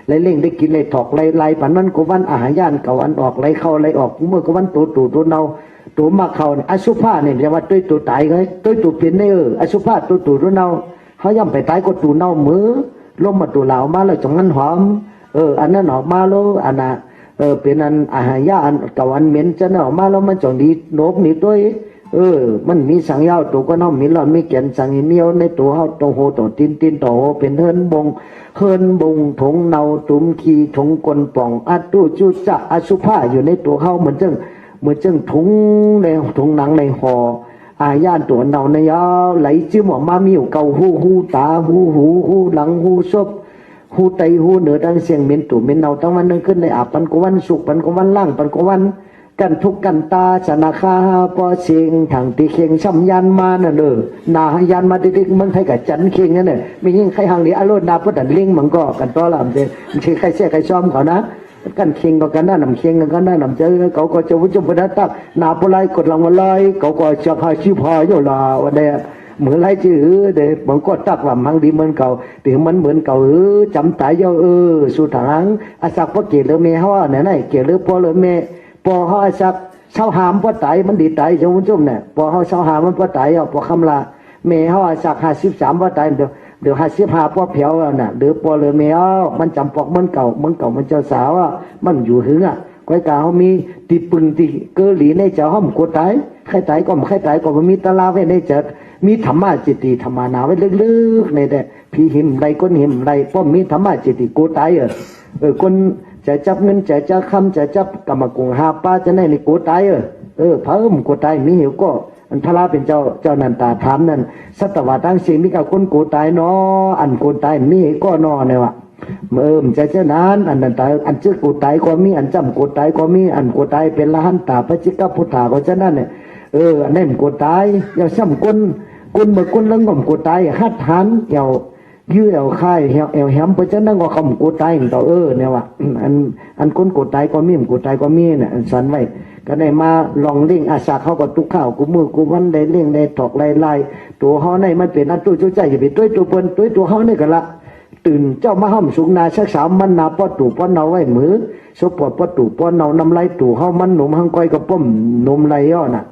ไล่เล่งได้กินไล่ถอกไล่ปันนั้นกุวันอาหารย่านเก่าอันออกไล่เข้าไล่ออกกุมือกุวันตัวเนาตัวมาเขาอสุภาเนี่ยเรียกว่าตัวตายเลยตัวเปลี่ยนได้อสุภาตัวเนาเขาย่ำไปตายก็ตัวเนามือลมมาตัวเหลามาแล้วจังงั้นหอมอันนั้นออกมาแล้วอันน่ะเป็นอันอาหารยาอันเก่าอันเหม็นจะออกมาแล้วมันจังดีโนบนี่ตัวมันมีสังยาวตัวก็น้องมีหลอนมีแก่นสังเหนียวในตัวเขาตัวโหตัวตีนตัวโหเป็นเฮิรนบงถงเนาตุ่มขีถงกลป่องอัดตู้จุจะอสุภาอยู่ในตัวเขาเหมือนจังถุงในถุงหนังในห่ออาญาตัวเนาในยาวไหลจิ้มออกมามีอยู่เกาหูตาหูหลังหูซบหูไตหูเหนือดังเสียงเหม็นตุ่มเหม็นเนาตั้งวันนึงขึ้นในอาบปันกวันสุกปันกวันล่างปันกวันกันทุกกันตาชนะคาปอเสียงทางตีเข่งช้ำยันมาน่ะนายันมาติ๊กมันใครกับจันเข่งนั่นเนี่ยไม่ยิ่งใครหางนี้อารมณ์นาพุทธันลิงมันก็กันต่อลำเดไม่ใช่ใครเสียใครซ้อมเขานะกันเข่งก็กันหน้านำเข่งกันหน้านำเจอเขาก็จะวุ้นจุ่มพนักตักนาปลายกดรางวัลลอยเขาก็จะพาชิพายอยู่ลาวันเดียเหมือนไรจื้อเด็กมันก็ตักว่ามังดีเหมือนเก่าแต่มันเหมือนเก่าจำตายเยอะสุดทางอาศักพอเกลือเมย์เขาเนี่ยไหนเกลือพอเลยเมย์พอเขาอาศักเช้าหามพอตายมันดีตายจงวุ้นจุ่มเนี่ยพอเขาเช้าหามมันพอตายพอคำลาเมย์เขาอาศัก53พอตายเดี๋ยว55พอเผียวน่ะเดี๋ยวพอเลยเมย์มันจำปอกเหมือนเก่ามันเจ้าสาวมันอยู่หึงก้อยกาเขามีตีปึงตีเกลีในเจ้าห้องกดตายใครตายก็ไม่ใครตายก็มีตลาไว้ในเจ้ามีธรรมะจิตติธรรมานาไว้ลึกๆในแต่พี่หิมไรก้นหิมไรป้อมมีธรรมะจิตติกูตายคนจะจับเงินจะจับคำจะจับกรรมกุงหาป้าจะในกูตายเพิ่มกูตายมีหิวก็อันพระเป็นเจ้านันตาถามนั่นสัตวะตั้งสิ่งมีกับคนกูตายเนาะอันกูตายมีก็นอเนี่ยวะมันจะเช่นนั้นอันนั้นตายอันชื่อกูตายก็มีอันจำกูตายก็มีอันกูตายเป็นละหันตาพระจิกพุทธาก็เช่นนั้นเนี่ยอันนั้นกูตายอย่าซ้ำคนเมื่อคนเรื่องของกูตายหัดหันยื้อค่ายแหมเพราะฉะนั้นก็คำกูตายต่อเนี่ยว่ะอันคนกูตายก็มีกูตายก็มีเนี่ยสอนไว้ก็ได้มาลองเล่งอาสาเขาก็ตุกข้าวกูมือกูวันได้เล่งได้ถอกไล่ตัวเขาในมันเป็นอันตัวใจอย่าไปตัวเปิ้นตัวเขาเนี่ยกันละตื่นเจ้ามาห้อมสุกนาชักสามมันนาป้อตู่ป้อเนาไว้มือสปอดป้อตู่ป้อเนานำไรตู่เขามันหนุ่มหังก้อยกับป้อมนมไรย่อน่ะ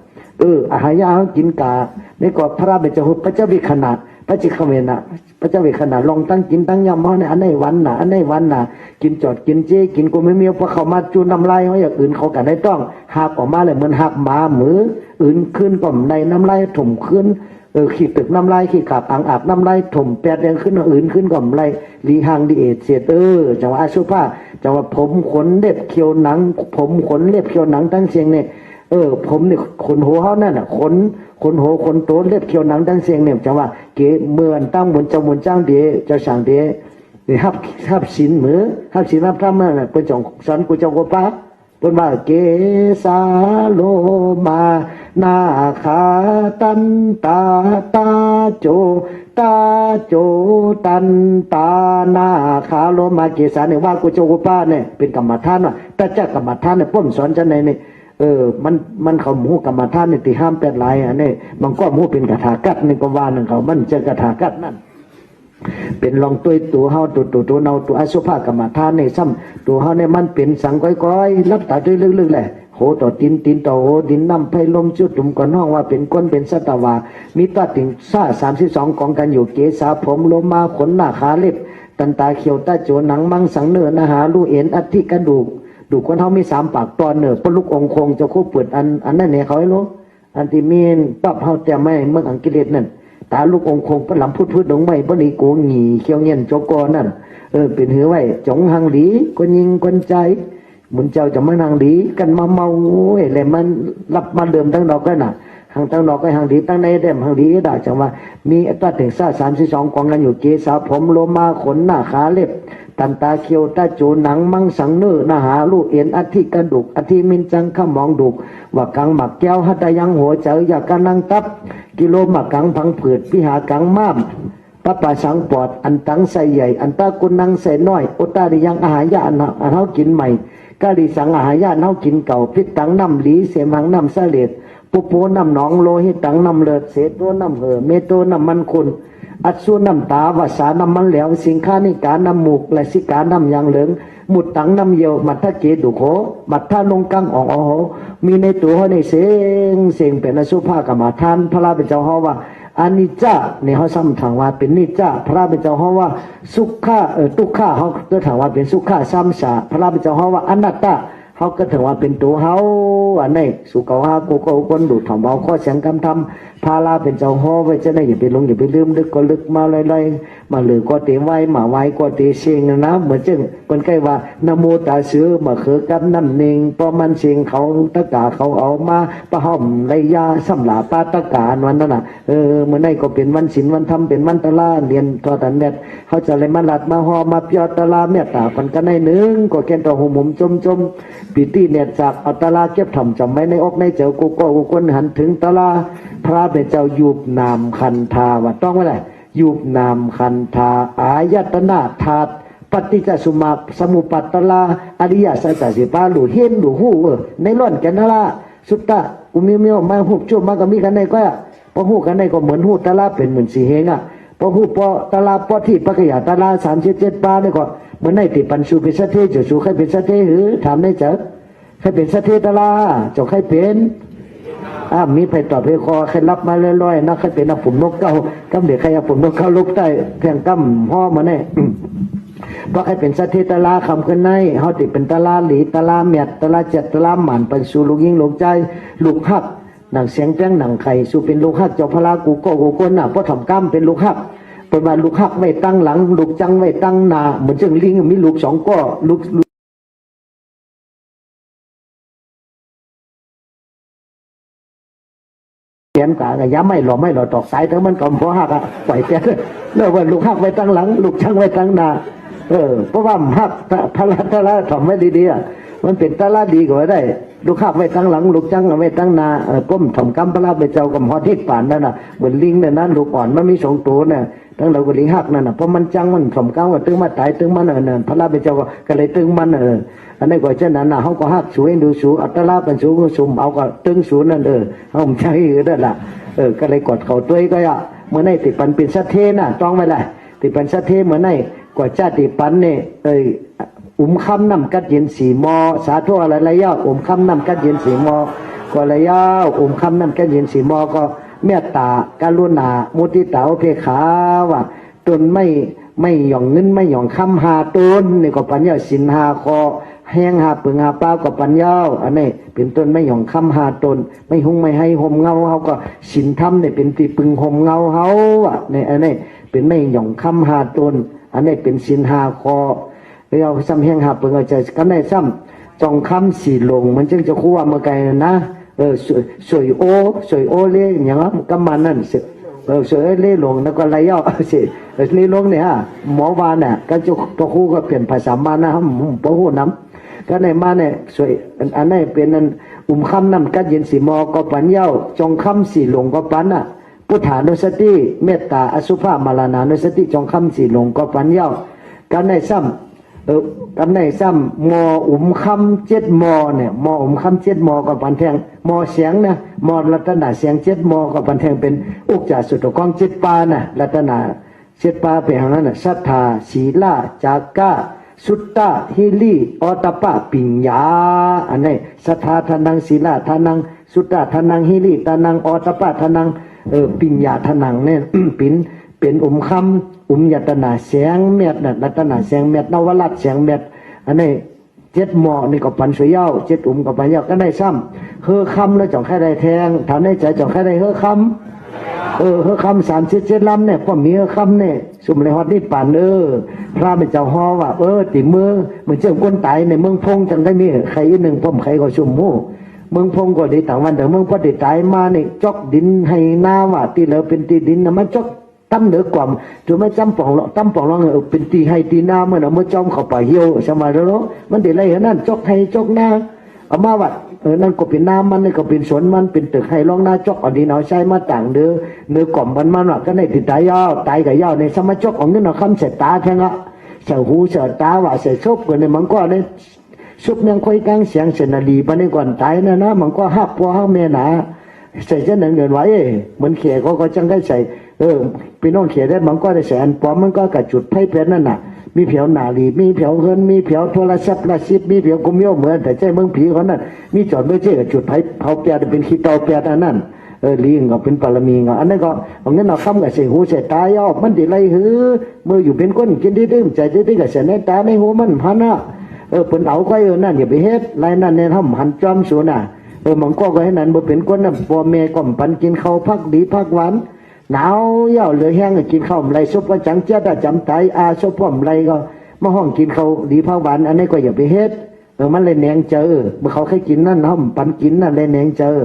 อาหารยาเขากินกาในกอดพระเบญจหุพระเจ้าวิขนาดพระจิขเวนะพระเจ้าวิขนาดลองตั้งกินตั้งยำเขาเนี่ยอันไหนวันน่ะกินจอดกินเจกินกูไม่มีเพราะเขามาจูนน้ำลายเขาอย่างอื่นเขากันได้ต้องหักออกมาเลยเหมือนหักหมาหมืออื่นขึ้นก่อมในน้ำลายถมขึ้นขีดตึกน้ำลายขีดขับอ่างอาบน้ำลายถมแปดแดงขึ้นอื่นขึ้นก่อมไรลีหางดีเอเสียจังหวะอาชุภาจังหวะผมขนเล็บเขียวหนังผมขนเล็บเขียวหนังตั้งเสียงเนี่ยผมเนี่ยขนหัวเขานั่นน่ะขนหัวขนโตเล็บเขียวหนังตั้งเสียงเนี่ยจังว่าเก๋เมื่อนตั้งบนจ้างเดเจ้าสั่งเดฮับศีลมือฮับศีลรับธรรมนั่นน่ะเป็นจงสอนกูเจ้ากูป้าเป็นว่าเกสาโลมานาคาตันตาโจตันตานาคาโลมาเกสาเนี่ยว่ากูเจ้ากูป้าเนี่ยเป็นกรรมฐานว่ะแต่เจ้ากรรมฐานเนี่ยป้อมสอนจะไหนเนี่ยมันเขาหมูกรรมฐานในที่ห้ามแปดลายนี่บางก็หมูเป็นกระถากัดในกวาหนึ่งเขามันจะกระถากัดนั่นเป็นลองตัวเฮาตัวเนาตัวอสุภกรรมฐานในซ้ำตัวเฮาเนี่ยมันเป็นสังก้อยรับตาด้วยลึกๆแหละโหต่อตินต่อโหดินน้ำไผ่ลมจุดตุ่มก่อนห้องว่าเป็นก้นเป็นสัตวามีตัดถึง32กองกันอยู่เกศาผมโลมาขนหน้าขาเล็บตันตาเขียวตาโจหนังมังสังเนื้อนาหาลูเอ็นอัฐิกระดูกคนเขามี3 ปากตอนเนอปลุกองคงจะควบเปิดอันนั้นเนี่ยเขาให้รู้ อันที่มีนปับเฮาแต่ไม่เมื่ออังกิเลสนั่นตาลูกองคงปลำพูดดงไม่ปนีโกงหงีเขียวเงียนจกอนั่นเป็นหือไว้จงหังหลีคนยิงคนใจมุนเจ้าจะมาหังหลีกันมาเมาเอ้เลยมันรับมาเดิมตั้งดอกกันน่ะหางตั้งดอกก็หังหลีตั้งในเดมหังหลีก็ได้จังว่ามีอัตราถึง32กองกันอยู่เกษาผมโลมาขนหน้าขาเล็บตันตาเขียวตาโจหนังมังสังเนื้อนาหาลูกเอ็นอธิกระดูกอธิมินจังขมองดุกว่ากังหมักแก้วหัตยังหัวเจออยากกันนังตับกิโลหมักกังพังผืดพิหากังม้ามปะปะสังปอดอันตังใส่ใหญ่อันตากุนังใส่น้อยโอตาดิยังอาหารยาอันเฮากินใหม่กาดิสังอาหารยาเฮากินเก่าพิษตังน้ำหลีเสมังน้ำเสลดปุโปน้ำหนองโลหิตตังน้ำเลือดเศษตัวน้ำเมโตน้ำมันคุณอัศวน้ำตาวาสาน้ำมันเหลวสิงค้านิการน้ำมูกและสิกาน้ำยางเหลืองหมุดตังน้ำเยียวมัทธเกดุโขมัทธาลงกังอ่องอ๋อมีในตัวเขาในเสียงเป็นอสุภากรรมฐานพระราเป็นเจ้าเขาว่าอานิจจาเนี่ยเขาซ้ำถามว่าเป็นนิจจาพระราเป็นเจ้าเขาว่าสุขะทุกข์เขาก็ถามว่าเป็นสุขะซ้ำสาพระราเป็นเจ้าเขาว่าอนัตตาเขาก็ถึงว่าเป็นตัวเขาอันนี้สุขะกูก็คนดูถ่อมเบาข้อเสียงคำทำพาลาเป็นเจ้าห้อไว้จะได้อย่าไปลงอย่าไปลืมลึกก็ลึกมาเลยมาเหลือก็เตะไว้มาไว้ก็เตะเสียงนะเหมือนจึงคนใกล้ว่านโมตาเสือมาเขือกับน้ำเนงพอมันเสียงเขาตะกาเขาเอามาประห่มไรยาสำหรับปาตะกาวันนั้นน่ะเมื่อไหร่ก็เป็นวันศีลวันธรรมเป็นวันตะลาเรียนทอตันเม็ดเขาจะเลยมาหลัดมาหอมาเปียตะลาเมตตาคนกันในหนึ่งก็แค่ตัวหุ่มจมปีตีเนี่ยจากอัตลาเก็บถ่อมจำไว้ในอกในเจ้ากูก็กูคนหันถึงตะลาพระเป็นเจ้ายูบนามคันธาว่าต้องไว้เลยยูบนามคันธาอายตนะธาตุปฏิจจสมาสมุปัตตลาอริยสัจสิปาหลู่เห็นหลู่หูในล้วนกันนั่นละสุตตะกูมีมาหุบจุ่มมากับมีกันในก็พอหูกันในก็เหมือนหูตะลาเป็นเหมือนสีเฮงอ่ะพอหูปอตะลาปอที่ปะกยาตะลา37ปาเนี่ยก็เหมือนในติปันสูเป็นสัตเทจะสูใครเป็นสัตเทหรือถามได้เจ้าใครเป็นสัตเทตะลาเจ้าใครเป็นมีไปตอบไปคอใครรับมาลอยๆนะใครเป็นนักปุ่มนกเก้ากำเด็กใครเอาปุ่มนกเข้าลุกใต้เพียงกำห่อมาแน่เพราะใครเป็นสัตเทตะลาคำขึ้นในเขาติเป็นตะลาหลีตะลาเมียดตะลาเจ็ดตะลาหมันเป็นสู่ลูกยิงลูกใจลูกหักหนังเสียงแป้งหนังไข่สู่เป็นลูกหักเจ้าพระกูก็กูคนน่ะเพราะทำกล้ามเป็นลูกหักเป็นว่าลูกหักไม่ตั้งหลังลูกจังไม่ตั้งหน้าเหมือนจึงลิงมีลูก2ก้อลูกเปลี่ยนกะย้ำไม่หล่อตอกสายทั้งมันก่อนเพราะหักอ่ะปล่อยเปลี่ยนเลิกว่าลูกหักไว้ตั้งหลังลูกช่างไว้ตั้งหน้าเพราะว่าหักพละทำไว้ดีๆอ่ะมันเป็นตะละดีกว่าได้ลูกหักไว้ตั้งหลังลูกช่างไว้ตั้งหน้าก้มถ่อมกำพละไปเจ้ากับหอทิศป่านนั่นน่ะเหมือนลิงเนี่ยนั่นลูกอ่อนมันมี2ตัวเนี่ยตั้งเราก็ลิงหักนั่นน่ะเพราะมันจังมันถ่อมกำว่าตึงมาตายตึงมันนั่นพละไปเจ้าก็เลยตึงมันอันนี้ก็เช่นนั้นน่ะเขาก็หักสวยดูสูอัตลาเป็นสูงสุ่มเอาก็ตึงสูนั่นเขาไม่ใช่นั่นแหละก็เลยกดเขาตัวก็อ่ะเมื่อไหร่ติปันเป็นสัตเทน่ะต้องไว้เลยติปันสัตเทเมื่อไหร่กว่าชาติปันเนี่ยคำนำกัดเย็นสีมอสาธุอะไรระยะคำนำกัดเย็นสีมอก็ระยะคำนำกัดเย็นสีมอก็เมตตากรุณามุทิตาอุเบกขาว่าตนไม่หย่องเงินไม่หย่องคำหาตนนี่ก็ปัญญาสินหาคอแห้งหาปึงหาปลาก็ปัญญาอันนี้เป็นต้นไม่หย่องคำหาตนไม่หุงไม่ให้ห่มเงาเขาก็สินธรรมเนี่ยเป็นตีปึงห่มเงาเขาอ่ะเนี่ยอันนี้เป็นไม่หย่องคำหาตนอันนี้เป็นสินหาคอเราซ้ำแห้งหาปึงเอาใจกันได้ซ้ำจองคำสีลงมันจึงจะคู่ว่าเมื่อไงนะสวยโอเล่อย่างนั้นก็มันนั่นสวยเล่หลงแล้วก็ไรย่อสิเล่หลงเนี่ยหมอวานเนี่ยก็จะตัวคู่ก็เปลี่ยนภาษามานะพระหูน้ำก็ในมาเนี่ยสวยอันนี้เป็นนั้นคำน้ำกัดเย็นสีมอก็ปัญญาจองคำสีหลงก็ปันน่ะพุทธานุสติเมตตาอสุภามาลานานุสติจองคำสีหลงก็ปัญญากันในซ้ำกันในซ้ำคำ7 มอเนี่ยคำ7 มอก็ปันแทงมอเสียงนะมอรัตนาเสียง7 มอก็ปันแทงเป็นอุกจาสุตกอง7 ปานะรัตนา7 ปาเป็นอย่างนั้นนะศรัทธาศีลาจากะสุตตะฮิริอตปะปิญญาอันนี้ศรัทธาทานังศีลาทานังสุตตะทานังฮิริทานังอตปะทานังปิญญาทานังเนี่ย เป็นคำยตนาเสียงเม็ดรัตนาเสียงเม็ดนวรัตเสียงเม็ดอันนี้ 7 หมอนี่ก็ปันสวยเย้า7 อุ้มก็ปันเย้าก็ได้ซ้ำเฮือคำแล้วจ่องแค่ได้แทงถามในใจจ่องแค่ได้เฮือคำเฮือคำ37 ลำเนี่ยพ่อมีเฮือคำเนี่ยสุมเลยฮอดนี่ป่านพระเป็นเจ้าฮอว่าติมือเหมือนเจ้าคนตายในเมืองพงจังได้มีใครอีกหนึ่งพ่อมใครก็ชุมหูเมืองพงก็ได้ต่างวันเดี๋ยวเมืองพอได้ตายมานี่จอกดินให้นาว่าที่เหลือเป็นที่ดินนะมันจอกตั้มเหนือกว่าถือไม่จำป่องหรอกตั้มป่องหรอกเป็นตีให้ตีนาเมื่อเราเมื่อจอมเข้าไปเหี่ยวสมัยแล้วมันเดี๋ยวไรเหรอนั่นจอกให้จอกนาเอามาวัดนั่นก็เป็นน้ำมันนี่ก็เป็นสวนมันเป็นตึกให้ร้องหน้าจอกอันนี้เราใช้มาต่างเนื้อกล่อมมันว่าก็ในติดตายยาวตายกับยาวในสมัยจอกของนี่เราคำเสตาแทงอ่ะเสหูเสตาว่าเสชบกันในมันก็ในชุบยังค่อยกลางเสียงเสนาลีปนในก่อนตายนะมันก็หักพ่อหักแม่หนาใส่เช่นนั้นเงินไว้เหมือนเขียก็จังได้ใส่พี่น้องเขียได้มันก็ได้แสนปอมมันก็กระจุดไพ่เป็นนั่นน่ะมีเผียวหนาลีมีเผียวเฮินมีเผียวโทรศัพท์ละชิบมีเผียวกุมโยเหมือนแต่ใจเมืองผีเขานั่นมีจอดไม่ใช่จุดไพ่เผาเปียเป็นขี้เตาเปียอันนั้นลีงก็เป็นปรมีงอันนั้นก็เอาเงินเอาคำกับเสียหูเสียตายออกมันดีไรหือเมื่ออยู่เป็นก้นกินดื้อใจดื้อกับเสียในตาในหูมันพันอ่ะเป็นเอาไว้นั่นอย่าไปเฮ็ดไรนั่นเนี่ยทำหันจอมสูน่ะมันก็ให้นั่นบ่เป็นก้นน่ะพ่อแม่ก็ปันกินข้าวพักดีพักหวานหนาวเย่าเหลือแห้งกินข้าวไรซุปว่าจังเจ้าได้จำตายซุปพ่อมไรก็มาห้องกินข้าวดีพักหวานอันนี้ก็อย่าไปเฮ็ดมันเลยแหนงเจอเมื่อเขาเคยกินนั่นห้องปันกินนั่นเลยแหนงเจอ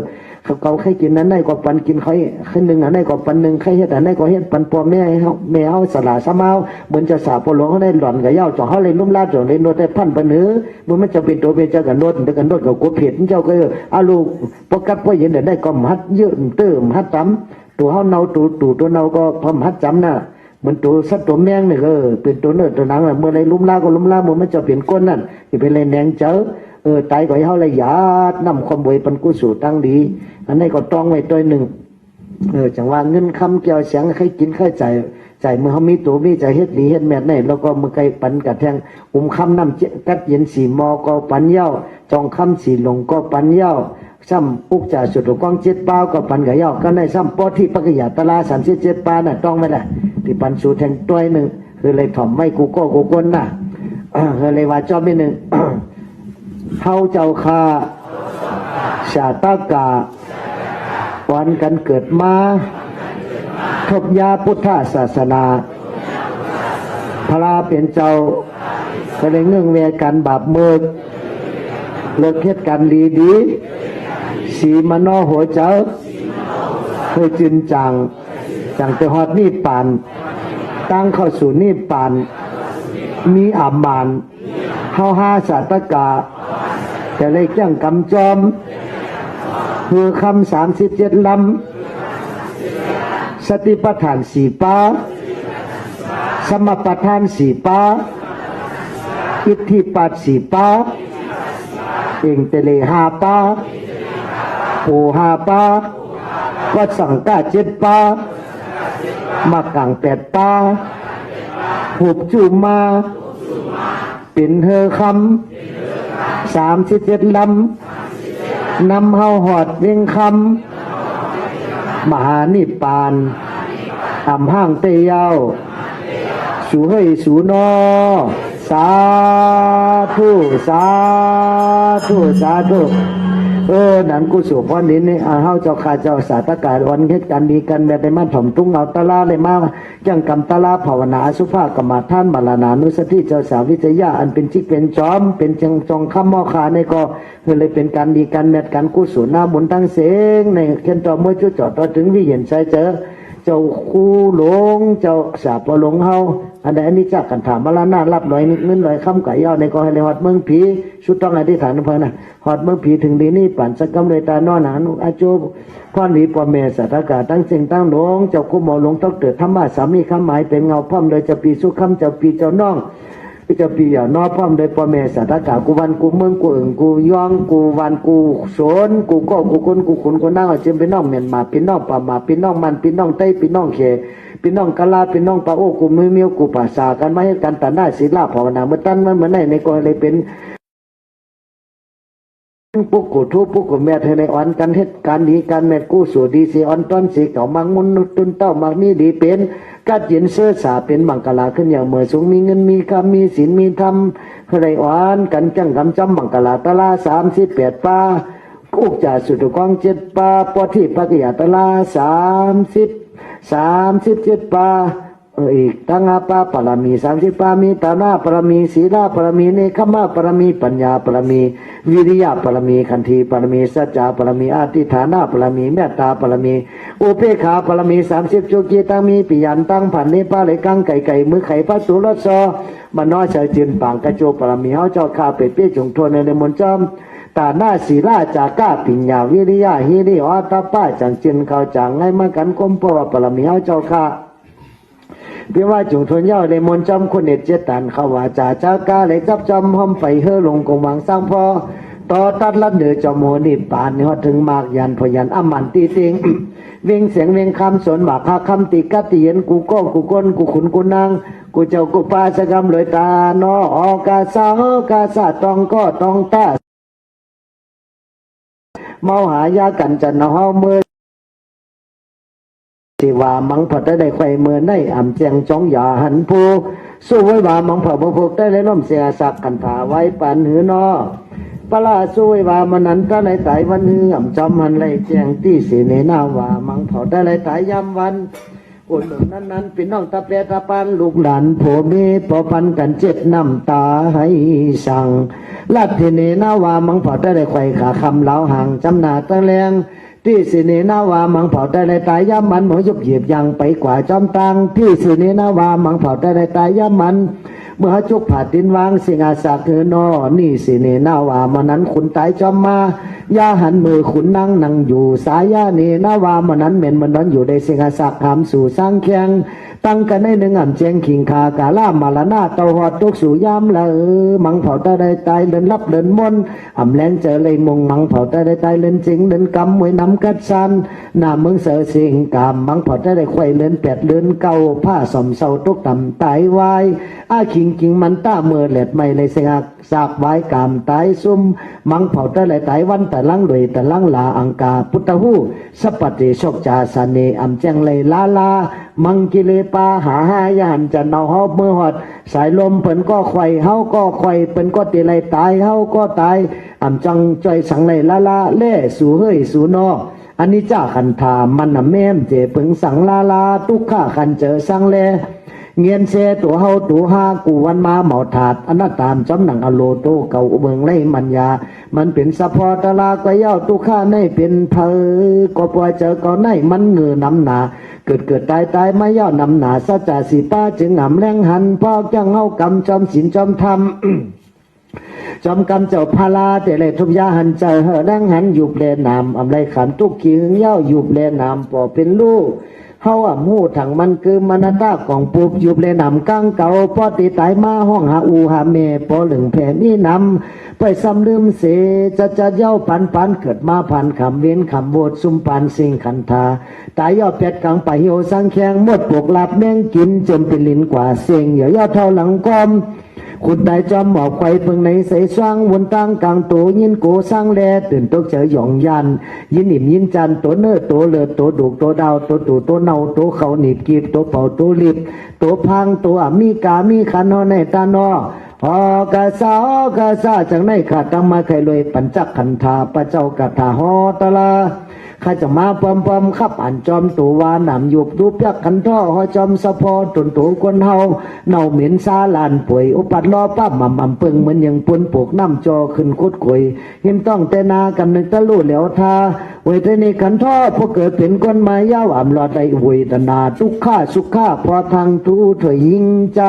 เขาเคยกินนั้นได้ก็ปันกินเขาขึ้นหนึ่งอันได้ก็ปันหนึ่งใครเฮ็ดอันได้ก็เฮ็ดปันพ่อแม่เขาสละสมาเหมือนจะสาปหลวงเขาได้หล่อนกับเย่าจ่อเขาเลยลุ่มลาดจ่อเลยโนดได้พันปนเนื้อมันจะเป็นตัวเป็นเจ้ากันโนดกันโนดกับกูเผ็ดเจ้าก็อาลูกพอกัดพอเย็นได้ก็มัดเยอะเติมมัดจำตัวเขาเนาตัวเนาก็พอมัดจำน่ะเหมือนตัวสัตว์ตัวแมงเนี่ยเป็นตัวเนื้อตัวหนังเมื่อไรลุ่มลาก็ลุ่มลามันจะเปลี่ยนก้นนั่นที่เป็นเลยแดงเจ้าตายก็ให้เขาเลยหยาดน้ำคอมบวยปันกุศลตั้งดีอันนี้ก็ต้องไว้ตัวหนึ่งจังว่าเงินคำเกี่ยวเสียงให้กินให้ใจเมื่อเขามีตัวมีใจเฮ็ดดีเฮ็ดแม่เนี่ยแล้วก็มือไก่ปันกระแทงคำน้ำกัดเย็นสีมอก็ปันเย้าจองคำสีหลงก็ปันเย้าซ้ำอุกจ่าสุดกอง7 ป้าก็ปันกับเย้าก็ได้ซ้ำปอที่ปักยาตลา37 ป้าน่ะต้องไหมล่ะที่ปันสูแทงตัวหนึ่งคือเลยถ่อมไว้กูก็กูก้นน่ะคือเลยว่าจอบนิดหนึ่งเฮาเจ้าคาชาตากาวันกันเกิดมาทบยาพุทธศาสนาพระเป็นเจ้าก็เลยเงื่องเวกันบาปเมิกเลิกเฮ็ดกันดีสีมโนหัวเจ้าเคยจินจังไปฮอดนี่ปานตั้งเข้าสู่นี่ปานมีอามานเฮา5 ชาตากาจะเลยจ้างกำจอมคือคำ37 ลำสติปัฏฐาน4 ป้าสมปัฏฐาน4 ป้าอิทธิปัฏฐาน4 ป้าเองเตเล5 ป้าโอ5 ป้าวัดสังกา7 ป้ามากัง8 ป้าหุบจุมาเป็นเธอคำ37 ลำนำเฮาหอดเวียงคำมหานิพพานอำห้างเตยาวสูเฮยสูนอสาธุสาธุสาธุนั่นกุศลพรนี้นี่เฮาเจ้าข้าเจ้าสาธกาวันเฮ็ดกันดีกันแบบได้มาถ่อมตุ้งเอาตะลาเลยมาจังกรรมตะลาภาวนาสุภากรรมฐานมรณานุสติเจ้าสาววิทยาอันเป็นจิกเป็นจอมเป็นจังจองคำมอขาในก็คือเลยเป็นการดีกันแบบการกุศลหน้าบุญตั้งเสงในเขียนต่อเมื่อจุดจอดต่อถึงวิเห็นใจเจอเจ้าคู่หลงเจ้าสาปหลงเฮาอันใดอันนี้จักกันถามมาละหน้ารับลอยนิดนึงลอยคำไก่ย่อในก็ให้เลยฮอดเมืองผีชุดต้องอธิษฐานเพิ่นน่ะฮอดเมืองผีถึงดีนี่ปั่นสักกำเลยตานอนหานุอาจูพรหลีปอเมสัตกาตั้งเสียงตั้งหลงเจ้าคู่หมอหลงต้องเกิดธรรมะสามีคำหมายเป็นเงาพร้อมโดยจะปีสุขคำเจ้าปีเจ้าน้องจะปีอย่านอพร้อมโดยปอเมสัตกากูวันกูเมืองกูอึ่งกูย่องกูวันกูโสนกูก็กูคนกูขุนกูนั่งจึงเป็นน้องเมียนมาเป็นน้องป่ามาเป็นน้องมันเป็นน้องไต้เป็นน้องเขเป็นน้องกะลาเป็นน้องปะโอ้กูมือเมียวกูภาษากันมาให้กันตันได้ศีลภาวนาเมื่อตั้นมันเหมือนในก็เลยเป็น ปุกกูทุปุกกูแม่ให้ในอ่อนกันเหตุการดีการแม่กู้สู่ดีสีอ่อนต้นสีเก่ามังมุนตุนเต้ามักมีดีเป็นกัดยินเสื้อสาเป็นบังกลาขึ้นอย่างเมื่อสูงมีเงินมีคำมีศีลมีธรรมให้อ่อนกันจังกำจำบังกลาตะลา38 ป่ากุกจ่าสุดกอง7 ป่าปอที่ปะกิยาตะลา37 ป่าอีกตั้งอาปาปรมี30 ป่ามีตานาปรมีศีลาปรมีเนคขมาปรมีปัญญาปรมีวิริยะปรมีขันธีปรมีสัจจะปรมีอธิฐานะปรมีเมตตาปรมีอุเบกขาปรมี30จุกีตั้งมีปิยันตั้งผันเนปาเลยกังไก่มือไข่พระสุรสมันน้อยเฉยจืนปางกระโจปรมีเฮาเจ้าข้าเป็ดเปี้ยจงทนในมนจอมตาหน้าศีลาจากก้าปิญญาวิริยะฮิริอตป้าจังจินเขาจังไงมากันคมเพราะว่าปรมีเฮาเจ้าข้าเพี่ว่าจงทนเย้าในมนจอมคนเน็ตเจตันเขาว่าจ่าเจ้ากาเลยจับจอมห้อมไปเฮอลงกงวังสร้างพอต่อตัดลัดเดือจอมโหนิปานนี่ฮอดถึงมากยันพยันอมันตีติงเวียงเสียงเวียงคำสนบากคำติกัติเย็นกูก้องกูก้นกูขุนกูนางกูเจ้ากูปาสกรรมเลยตาโนอกาสาตองก็ตองตาเมาหายากันจันเฮาเมื่อที่ว่ามังพอได้ไข่เมื่อได้อ่ำแจงจ้องอย่าหันผู้สู้ไว้ว่ามังพอบ่พกได้เลยล้มเสียสักกันถาไว้ปันหือนอปลาสู้ไว้ว่ามันนั้นถ้าในตายวันหืออ่ำจำมันเลยแจงที่สีเนนาว่ามังพอได้เลยตายยามวันคนหนึ่งนั้นเป็นน้องตาเปรตาปันลูกหลานโผเมพอพันกันเจ็ดน้ำตาให้สั่งลัดเทเนนาว่ามังพอได้เลยไข่ขาคำเหลาห่างจำหนาตั้งแรงที่สิเนนาวามังเผาได้ในตายย่ำมันหมอยุบเหยียบยังไปกว่าจอมตังที่สิเนนาวามังเผาได้ในตายย่ำมันเมื่อจุกผาดินวางสิงอาสาคือนอนี่สิเนนาวามันนั้นขุนตายจอมมาย่าหันมือขุนนั่งอยู่สายย่าเนนาวามันนั้นเหม็นมันนั้นอยู่ในสิงอาสาขามสู่สร้างแข่งตั้งกันในหนึ่งอ่ำเจงขิงคากาล่ามาลานาเตาหอดตุกสู่ยามละมังเผาได้ตายเดินรับเดินมนอ่ำแรงเจอเลยมงมังเผาได้ตายเดินจริงเดินกำมวยน้ำกัดซันหน้าเมืองเสือสิงกามมังเผาได้ไข่เดิน8 เดินเก่าผ้าสมเศร้าตุกต่ำตายวายอาขิงมันต้าเมื่อเล็ดไม่เลยเสียสากไว้กามตายซุ่มมังเผาได้ตายวันแต่ลังรวยแต่ลังลาอังกาพุทธหูสัปติโชคจาสเนอ่ำแจงเลยลามังกิเลปาหาหายหันจะเนาเฮาเมื่อหอดสายลมเพิ่นก็ไข่เฮาก็ไข่เพิ่นก็ตีไรตายเฮาก็ตายอ่ำจังใจสังเลยลาเล่สู่เฮ้ยสู่นออันนี้จ้าขันธามันน่ะแม่มเจเพิ่งสังลาทุกข้าขันเจอสังเลเงียนเสตัวเฮาตัวหากูวันมาเหมาถาดอนาตามจำหนังอโลโตเก่าเมืองไล่มัญญามันเป็นสะพอตะลาก็เย้าตุข้าในเป็นเพอก็ปล่อยเจอก็ในมันเงือนำหนาเกิดตายไม่ย่อนำหนาสัจจะสีป้าจึงหำแรงหันพอกจังเฮากำจอมศีลจอมธรรม จอมกำเจ้าพาลาแต่เลยทุบยาหันใจเฮดังหันอยู่เปลนามอำไรขันตุกขี้หึงเย้าอยู่เปลนามปอเป็นลูกเฮาอ่ะมูถังมันคือมนาตาของปุบอยู่เลยนำกังเก่าพอตีตายมาห้องหาอูหาเมปอหลึงแผ่นี่นำไปซ้ำลืมเสจะเย้าปันเกิดมาพันคำเว้นคำโบดซุมปันสิ่งขันธาตายย่อเป็ดกังไปเหี่ยวสังแขงหมดปกหลับแมงกินจนเป็นลิ้นกว่าเสียงเหยื่อย่อเท่าหลังกอมขุดได้จอมหมอบไข่เพิ่งในใส่สว่างวนตั้งกลางโตยินโกสร้างแลตื่นตกเจอหย่องยันยินอิ่มยินจันตัวเนื้อตัวเลือดตัวดุกตัวดาวตัวตู่ตัวเนาตัวเขาหนีบกีบตัวเป่าตัวลิบตัวพังตัวมีกามีขันนอในตานออกาซาจังในขาดตั้งมาไข่ลอยปัญจขันธาพระเจ้ากถาหอตลาข้าจะมาปอมขับอันจอมตัววาหนำหยุบดูยักขันท่อหอจอมสะพอตุนตัวคนเฮาเน่าเหม็นซาลานป่วยอุปัดล้อป้าหม่ำเปิงเหมือนอย่างปนปกน้ำจอขึ้นคุดคุยหิมต้องเตนากำนึงตะลุ่เหลียวทาเวทนีขันท่อพอเกิดเป็นคนมายาวอ่ำหลอดได้เวทนาทุกข้าสุขข้าพอทางทูถอยยิงใจ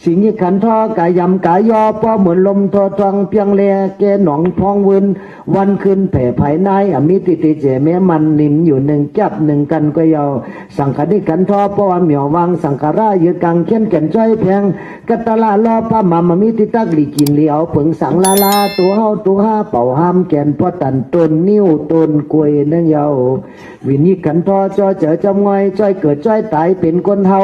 สิ่งนี้ขันท่อกายำกายยอพอเหมือนลมทอทองเพียงแลแกหนองพองวินวันขึ้นแผ่ภายในอมิติเจแม้มันนิ่มอยู่หนึ่งจับหนึ่งกันก็ยาวสังขดิขันท่อเพราะว่าเหมียววางสังขารายืดกังเขียนแก่นจ้อยแพงกัตลาล้อป้ามามิติตักลีกินเหลียวเผิงสังลาตัวเฮาตัวห้าเป่าห้ามแก่นพอตันต้นนิ้วต้นกล้วยนั่งยาววินิขันท่อจ้อยเจอจำงอยจ้อยเกิดจ้อยตายเป็นคนเฮา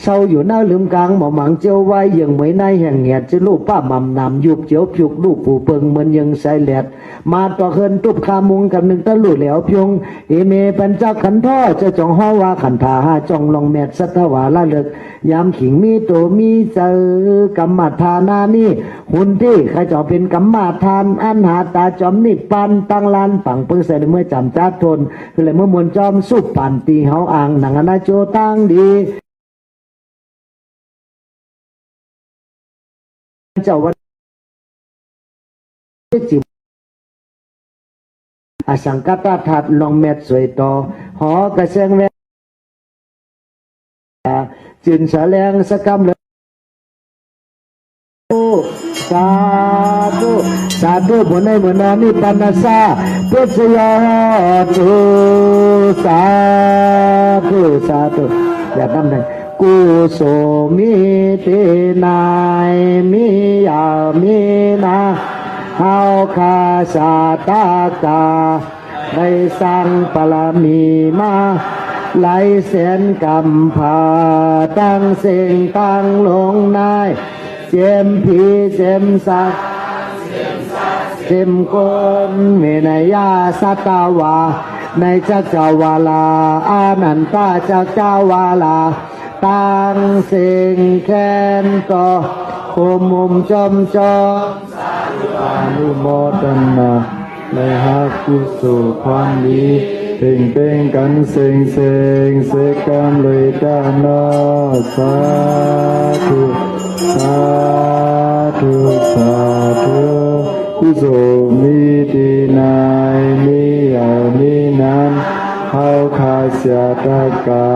เศร้าอยู่หน้าลืมกลางหมอหมังเจียวว ว้ยังเหมยในแห่งเงียดจะลูกป้าหม่ำนำยุบเจียวผิวลูกปู่เปิงเหมือนยังใส่แหลดมาต่อเฮินตุบขามุงกับหนึ่งตะลุแหลวพยงเอเมเป็นเจ้าขันท่อจะจองห้อว่าขันทาหาจองลองแมดสัตวาละเลิกยามขิงมีโตมีเจอกรรมฐานานี่หุ่นที่ใครจะเป็นกรรมฐานอันหาตาจอมนิพปันตั้งลานปังเปิ้งใส่เมื่อจำจัดทนคือเลยเมื่อมวลจอมสุปปันตีเฮาอ่างหนังอนาโจตั้งดีเจ้าวันจิอสังกัตถัดลองเม็ดสวยต่อหอกระเซงแวจินแสลงสกรรมเลยสาธุสาธุผลในผลนานิปันนาสาพุทธยาธุสาธุสาธุอย่าทำได้กุโสมิตินายมิยามินาเฮาคาสาตากาได้สร้างปรมีมาไหลเส้นกำพาตั้งเสียงตั้งลงนายเจมพีเจมสักเจมกนเมนยาสัตวาในจักรวาลาอานันตาจักรวาลาตั้งเสียงแค้นต่อโคมุมจอมจออนุโมทนาในฮักกุศลความดีเพ่งเพ่งกันเสงเสงเสกรรมเลยตานาสาธุสาธุสาธุกุศลมีดีนายมีอย่างนี้นั้นเฮาขาเสียตากา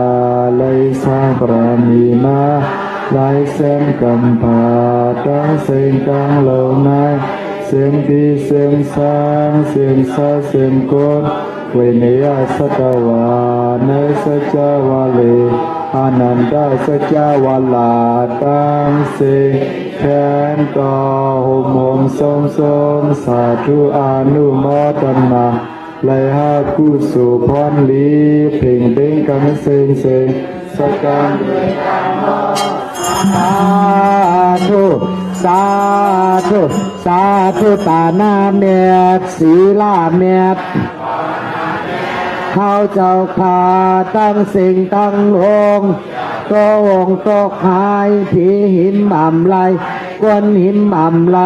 เลยสร้างปรามีมาหลายเส้นกำพาตั้งเสียงตั้งเหล่านั้นเสียงดีเสียงสร้างเสียงซาเสียงกดเวเนียสัตวาในสัจวาลีอานันตาสัจวาลาตั้งเสียงแขนต่อหุมหมสมสมสาธุอนุโมทนาไลหากุศลพรลีเพ่งเบ่งกันเสงเสงสักการสาธุสาธุสาธุตานาเมตศีลาเมตข้าเจ้าขาตั้งสิ่งตั้งลงโตองตกหายผีหิมอ่ำไหลกวนหิมอ่ำไหล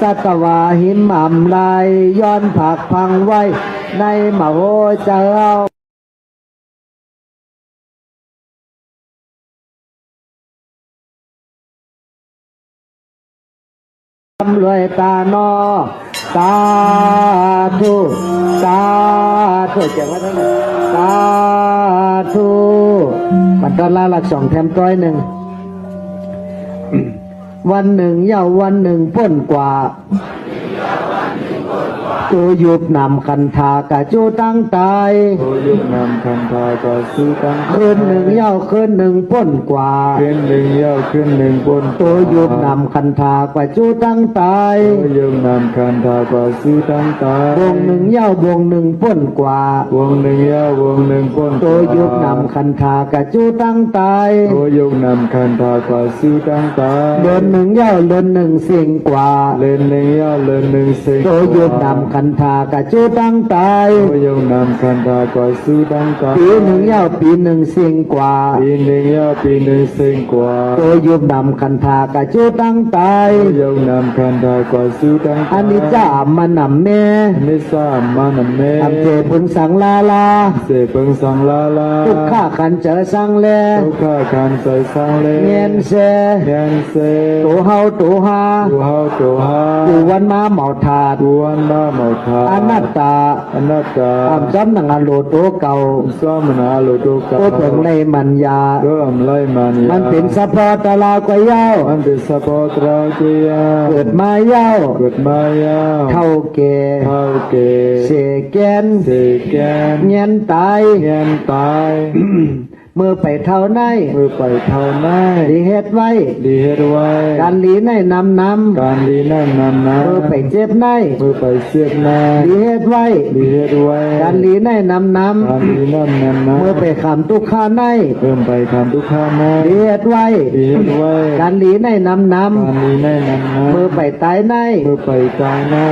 สัตวาหิมอ่ำไหลย้อนผักพังไว้ในมโหเจ้าทำรวยตาโนสาธุสาธุเจ้าพระท่านสาธุปัตตาลาหลักสองแถมต้อยหนึ่งวันหนึ่งเย้าวันหนึ่งพ้นกว่าตัวยุบนำคันธากะจูตั้งตายตัวยุบนำคันธากะจูตั้งคืนหนึ่งเย้าคืนหนึ่งพ้นกว่าคืนหนึ่งเย้าคืนหนึ่งพ้นตัวยุบนำคันธากะจูตั้งตายตัวยุบนำคันธากะจูตั้งตายวงหนึ่งเย้าวงหนึ่งพ้นกว่าวงหนึ่งเย้าวงหนึ่งพ้นตัวยุบนำคันธากะจูตั้งตายตัวยุบนำคันธากะจูตั้งตายเดินหนึ่งเย้าเดินหนึ่งเสียงกว่าเดินหนึ่งเย้าเดินหนึ่งเสียงตัวยุบนำคันธากะจูตั้งตายตัวยุบนำคันธากะจูตั้งตายปีหนึ่งเย้าปีหนึ่งเสียงกว่าปีหนึ่งเย้าปีหนึ่งเสียงกว่าตัวยุบนำคันธากะจูตั้งตายตัวยุบนำคันธากะจูตั้งตายอันนี้จ้ามานำแม่อันนี้จ้ามานำแม่อันเจพึงสังลาลาเจพึงสังลาลาทุกข้าขันเจอสังเลทุกข้าขันเจอสังเลเงียนเซเงียนเซตัวเฮาตัวฮาตัวเฮาตัวฮากูวันมาเหมาถาดกูวันมาเหมาถาดอนัตตาอนัตตาอัมจำนังอโลโตเก่าซ้อมนาโลโตเก่าตัวเพิ่งไล่มันยาตัวไล่มันยามันเป็นสะพอตะลากวยาวมันเป็นสะพอตราเกียเกิดมายาวเกิดมายาวเท่าแก่เท่าแก่เสแกนเสแกนเงียนตายเงียนตาย เมื่อไปเท่าใน มือไปเท่าหน้า ดีเฮ็ดไว้ ดีเฮ็ดไว้ การลีในนำ การลีนั่นนำนะ เมื่อไปเจ็บใน มือไปเสียบหน้า ดีเฮ็ดไว้ ดีเฮ็ดไว้ การลีในนำ การลีนั่นนำนะ เมื่อไปขำทุกข้าใน เพิ่มไปทำทุกข้านะ ดีเฮ็ดไว้ ดีเฮ็ดไว้ การลีในนำ การลีนั่นนำนะ เมื่อไปตายใน มือไปตายหน้า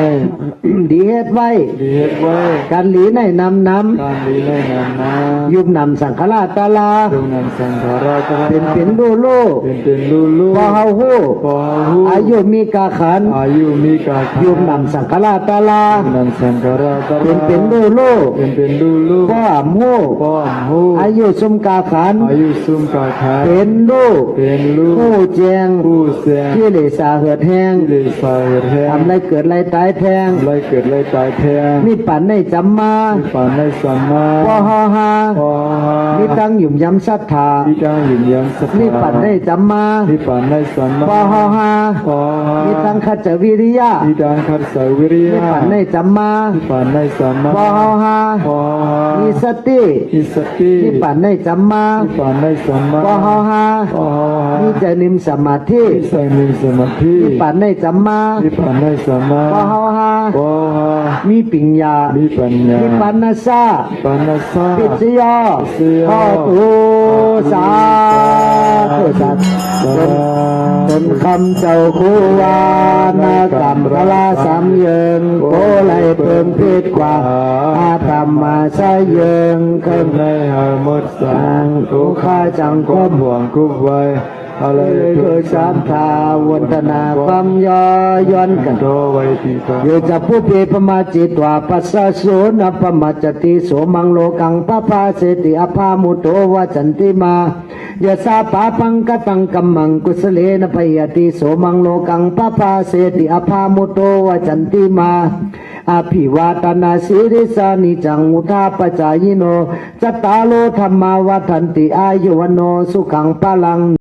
ดีเฮ็ดไว้ ดีเฮ็ดไว้ การลีในนำ การลีนั่นนำนะ ยุบนำสังฆราชตาลา จงนำสังฆราช เป็นดูโล เป็นลูลู พอเฮาฮู้ พอหู อายุมีกาขัน อายุมีกา ยุบนำสังฆราชตาลา นำสังฆราช เป็นดูโล เป็นลูลู พ่ออ่ำฮู้ พ่อหู อายุสมกาขัน อายุซุ่มกาคา เป็นลูก เป็นลูก ผู้แจง ผู้เสียง ที่เหลสาเหือดแหง ที่เลยสายแทง ทำไรเกิดไรตายแทง ไรเกิดไรตายแทง มีปั่นในจำมา ฝันในสัมมา พ่อฮาฮา พอหา มีตั้งหยุ่มย้ำศรัทธา ที่ตั้งหยินยันสถา มีปั่นในจำมา ที่ฝันในสัมมา พ่อฮาฮา พอหา มีตั้งขัดจวิริยะ ที่ตั้งคัดสายวิริ มี ยะ ปั่นในจำมา ที่ฝันในสัมมา พ่อฮาฮา พอหา มีสติ มีสติ มีปั่นในจำมา ที่ฝันในสัมมา พ่อฮาฮา พอหา มีใจนิมสมาธิ ที่ใส่มีสมาธิ มีปั่นในจำมา ที่ฝันในสัมมา พ่อฮาฮา พอหา มีปิญญา มีปัญญา มีปัญญาซา ปัญญาสา ปิจยอพ่อตูสาธุสัตว์จนคำเจ้าคูวานากรรมพลาสามเยิงโกไลเพิ่มพิษกว่าอาธรรมาใช้เยิงเครื่อง ในหาหมดสัง ทุกข้าจัง ค คว าม ม ห่วงคุบไว้อะไร เลยเกิดสามทาวันธนาความย่อย้อนกัน โตไว้ที่ตา โยจะผู้เปปมาจิตวาปัสสะโสนปมัจจติโสมังโลกังปะพาเสติอภามุโตวจันติมายะสาปาปังกตังกัมมังกุสเลนะพยติโสมังโลกังปะพาเสติอภามุโตวจันติมาอภิวาตนาสิริสานิจังอุทาปจายโนจตตารโลธรรมาวัฏันติอายุวโนสุขังพลัง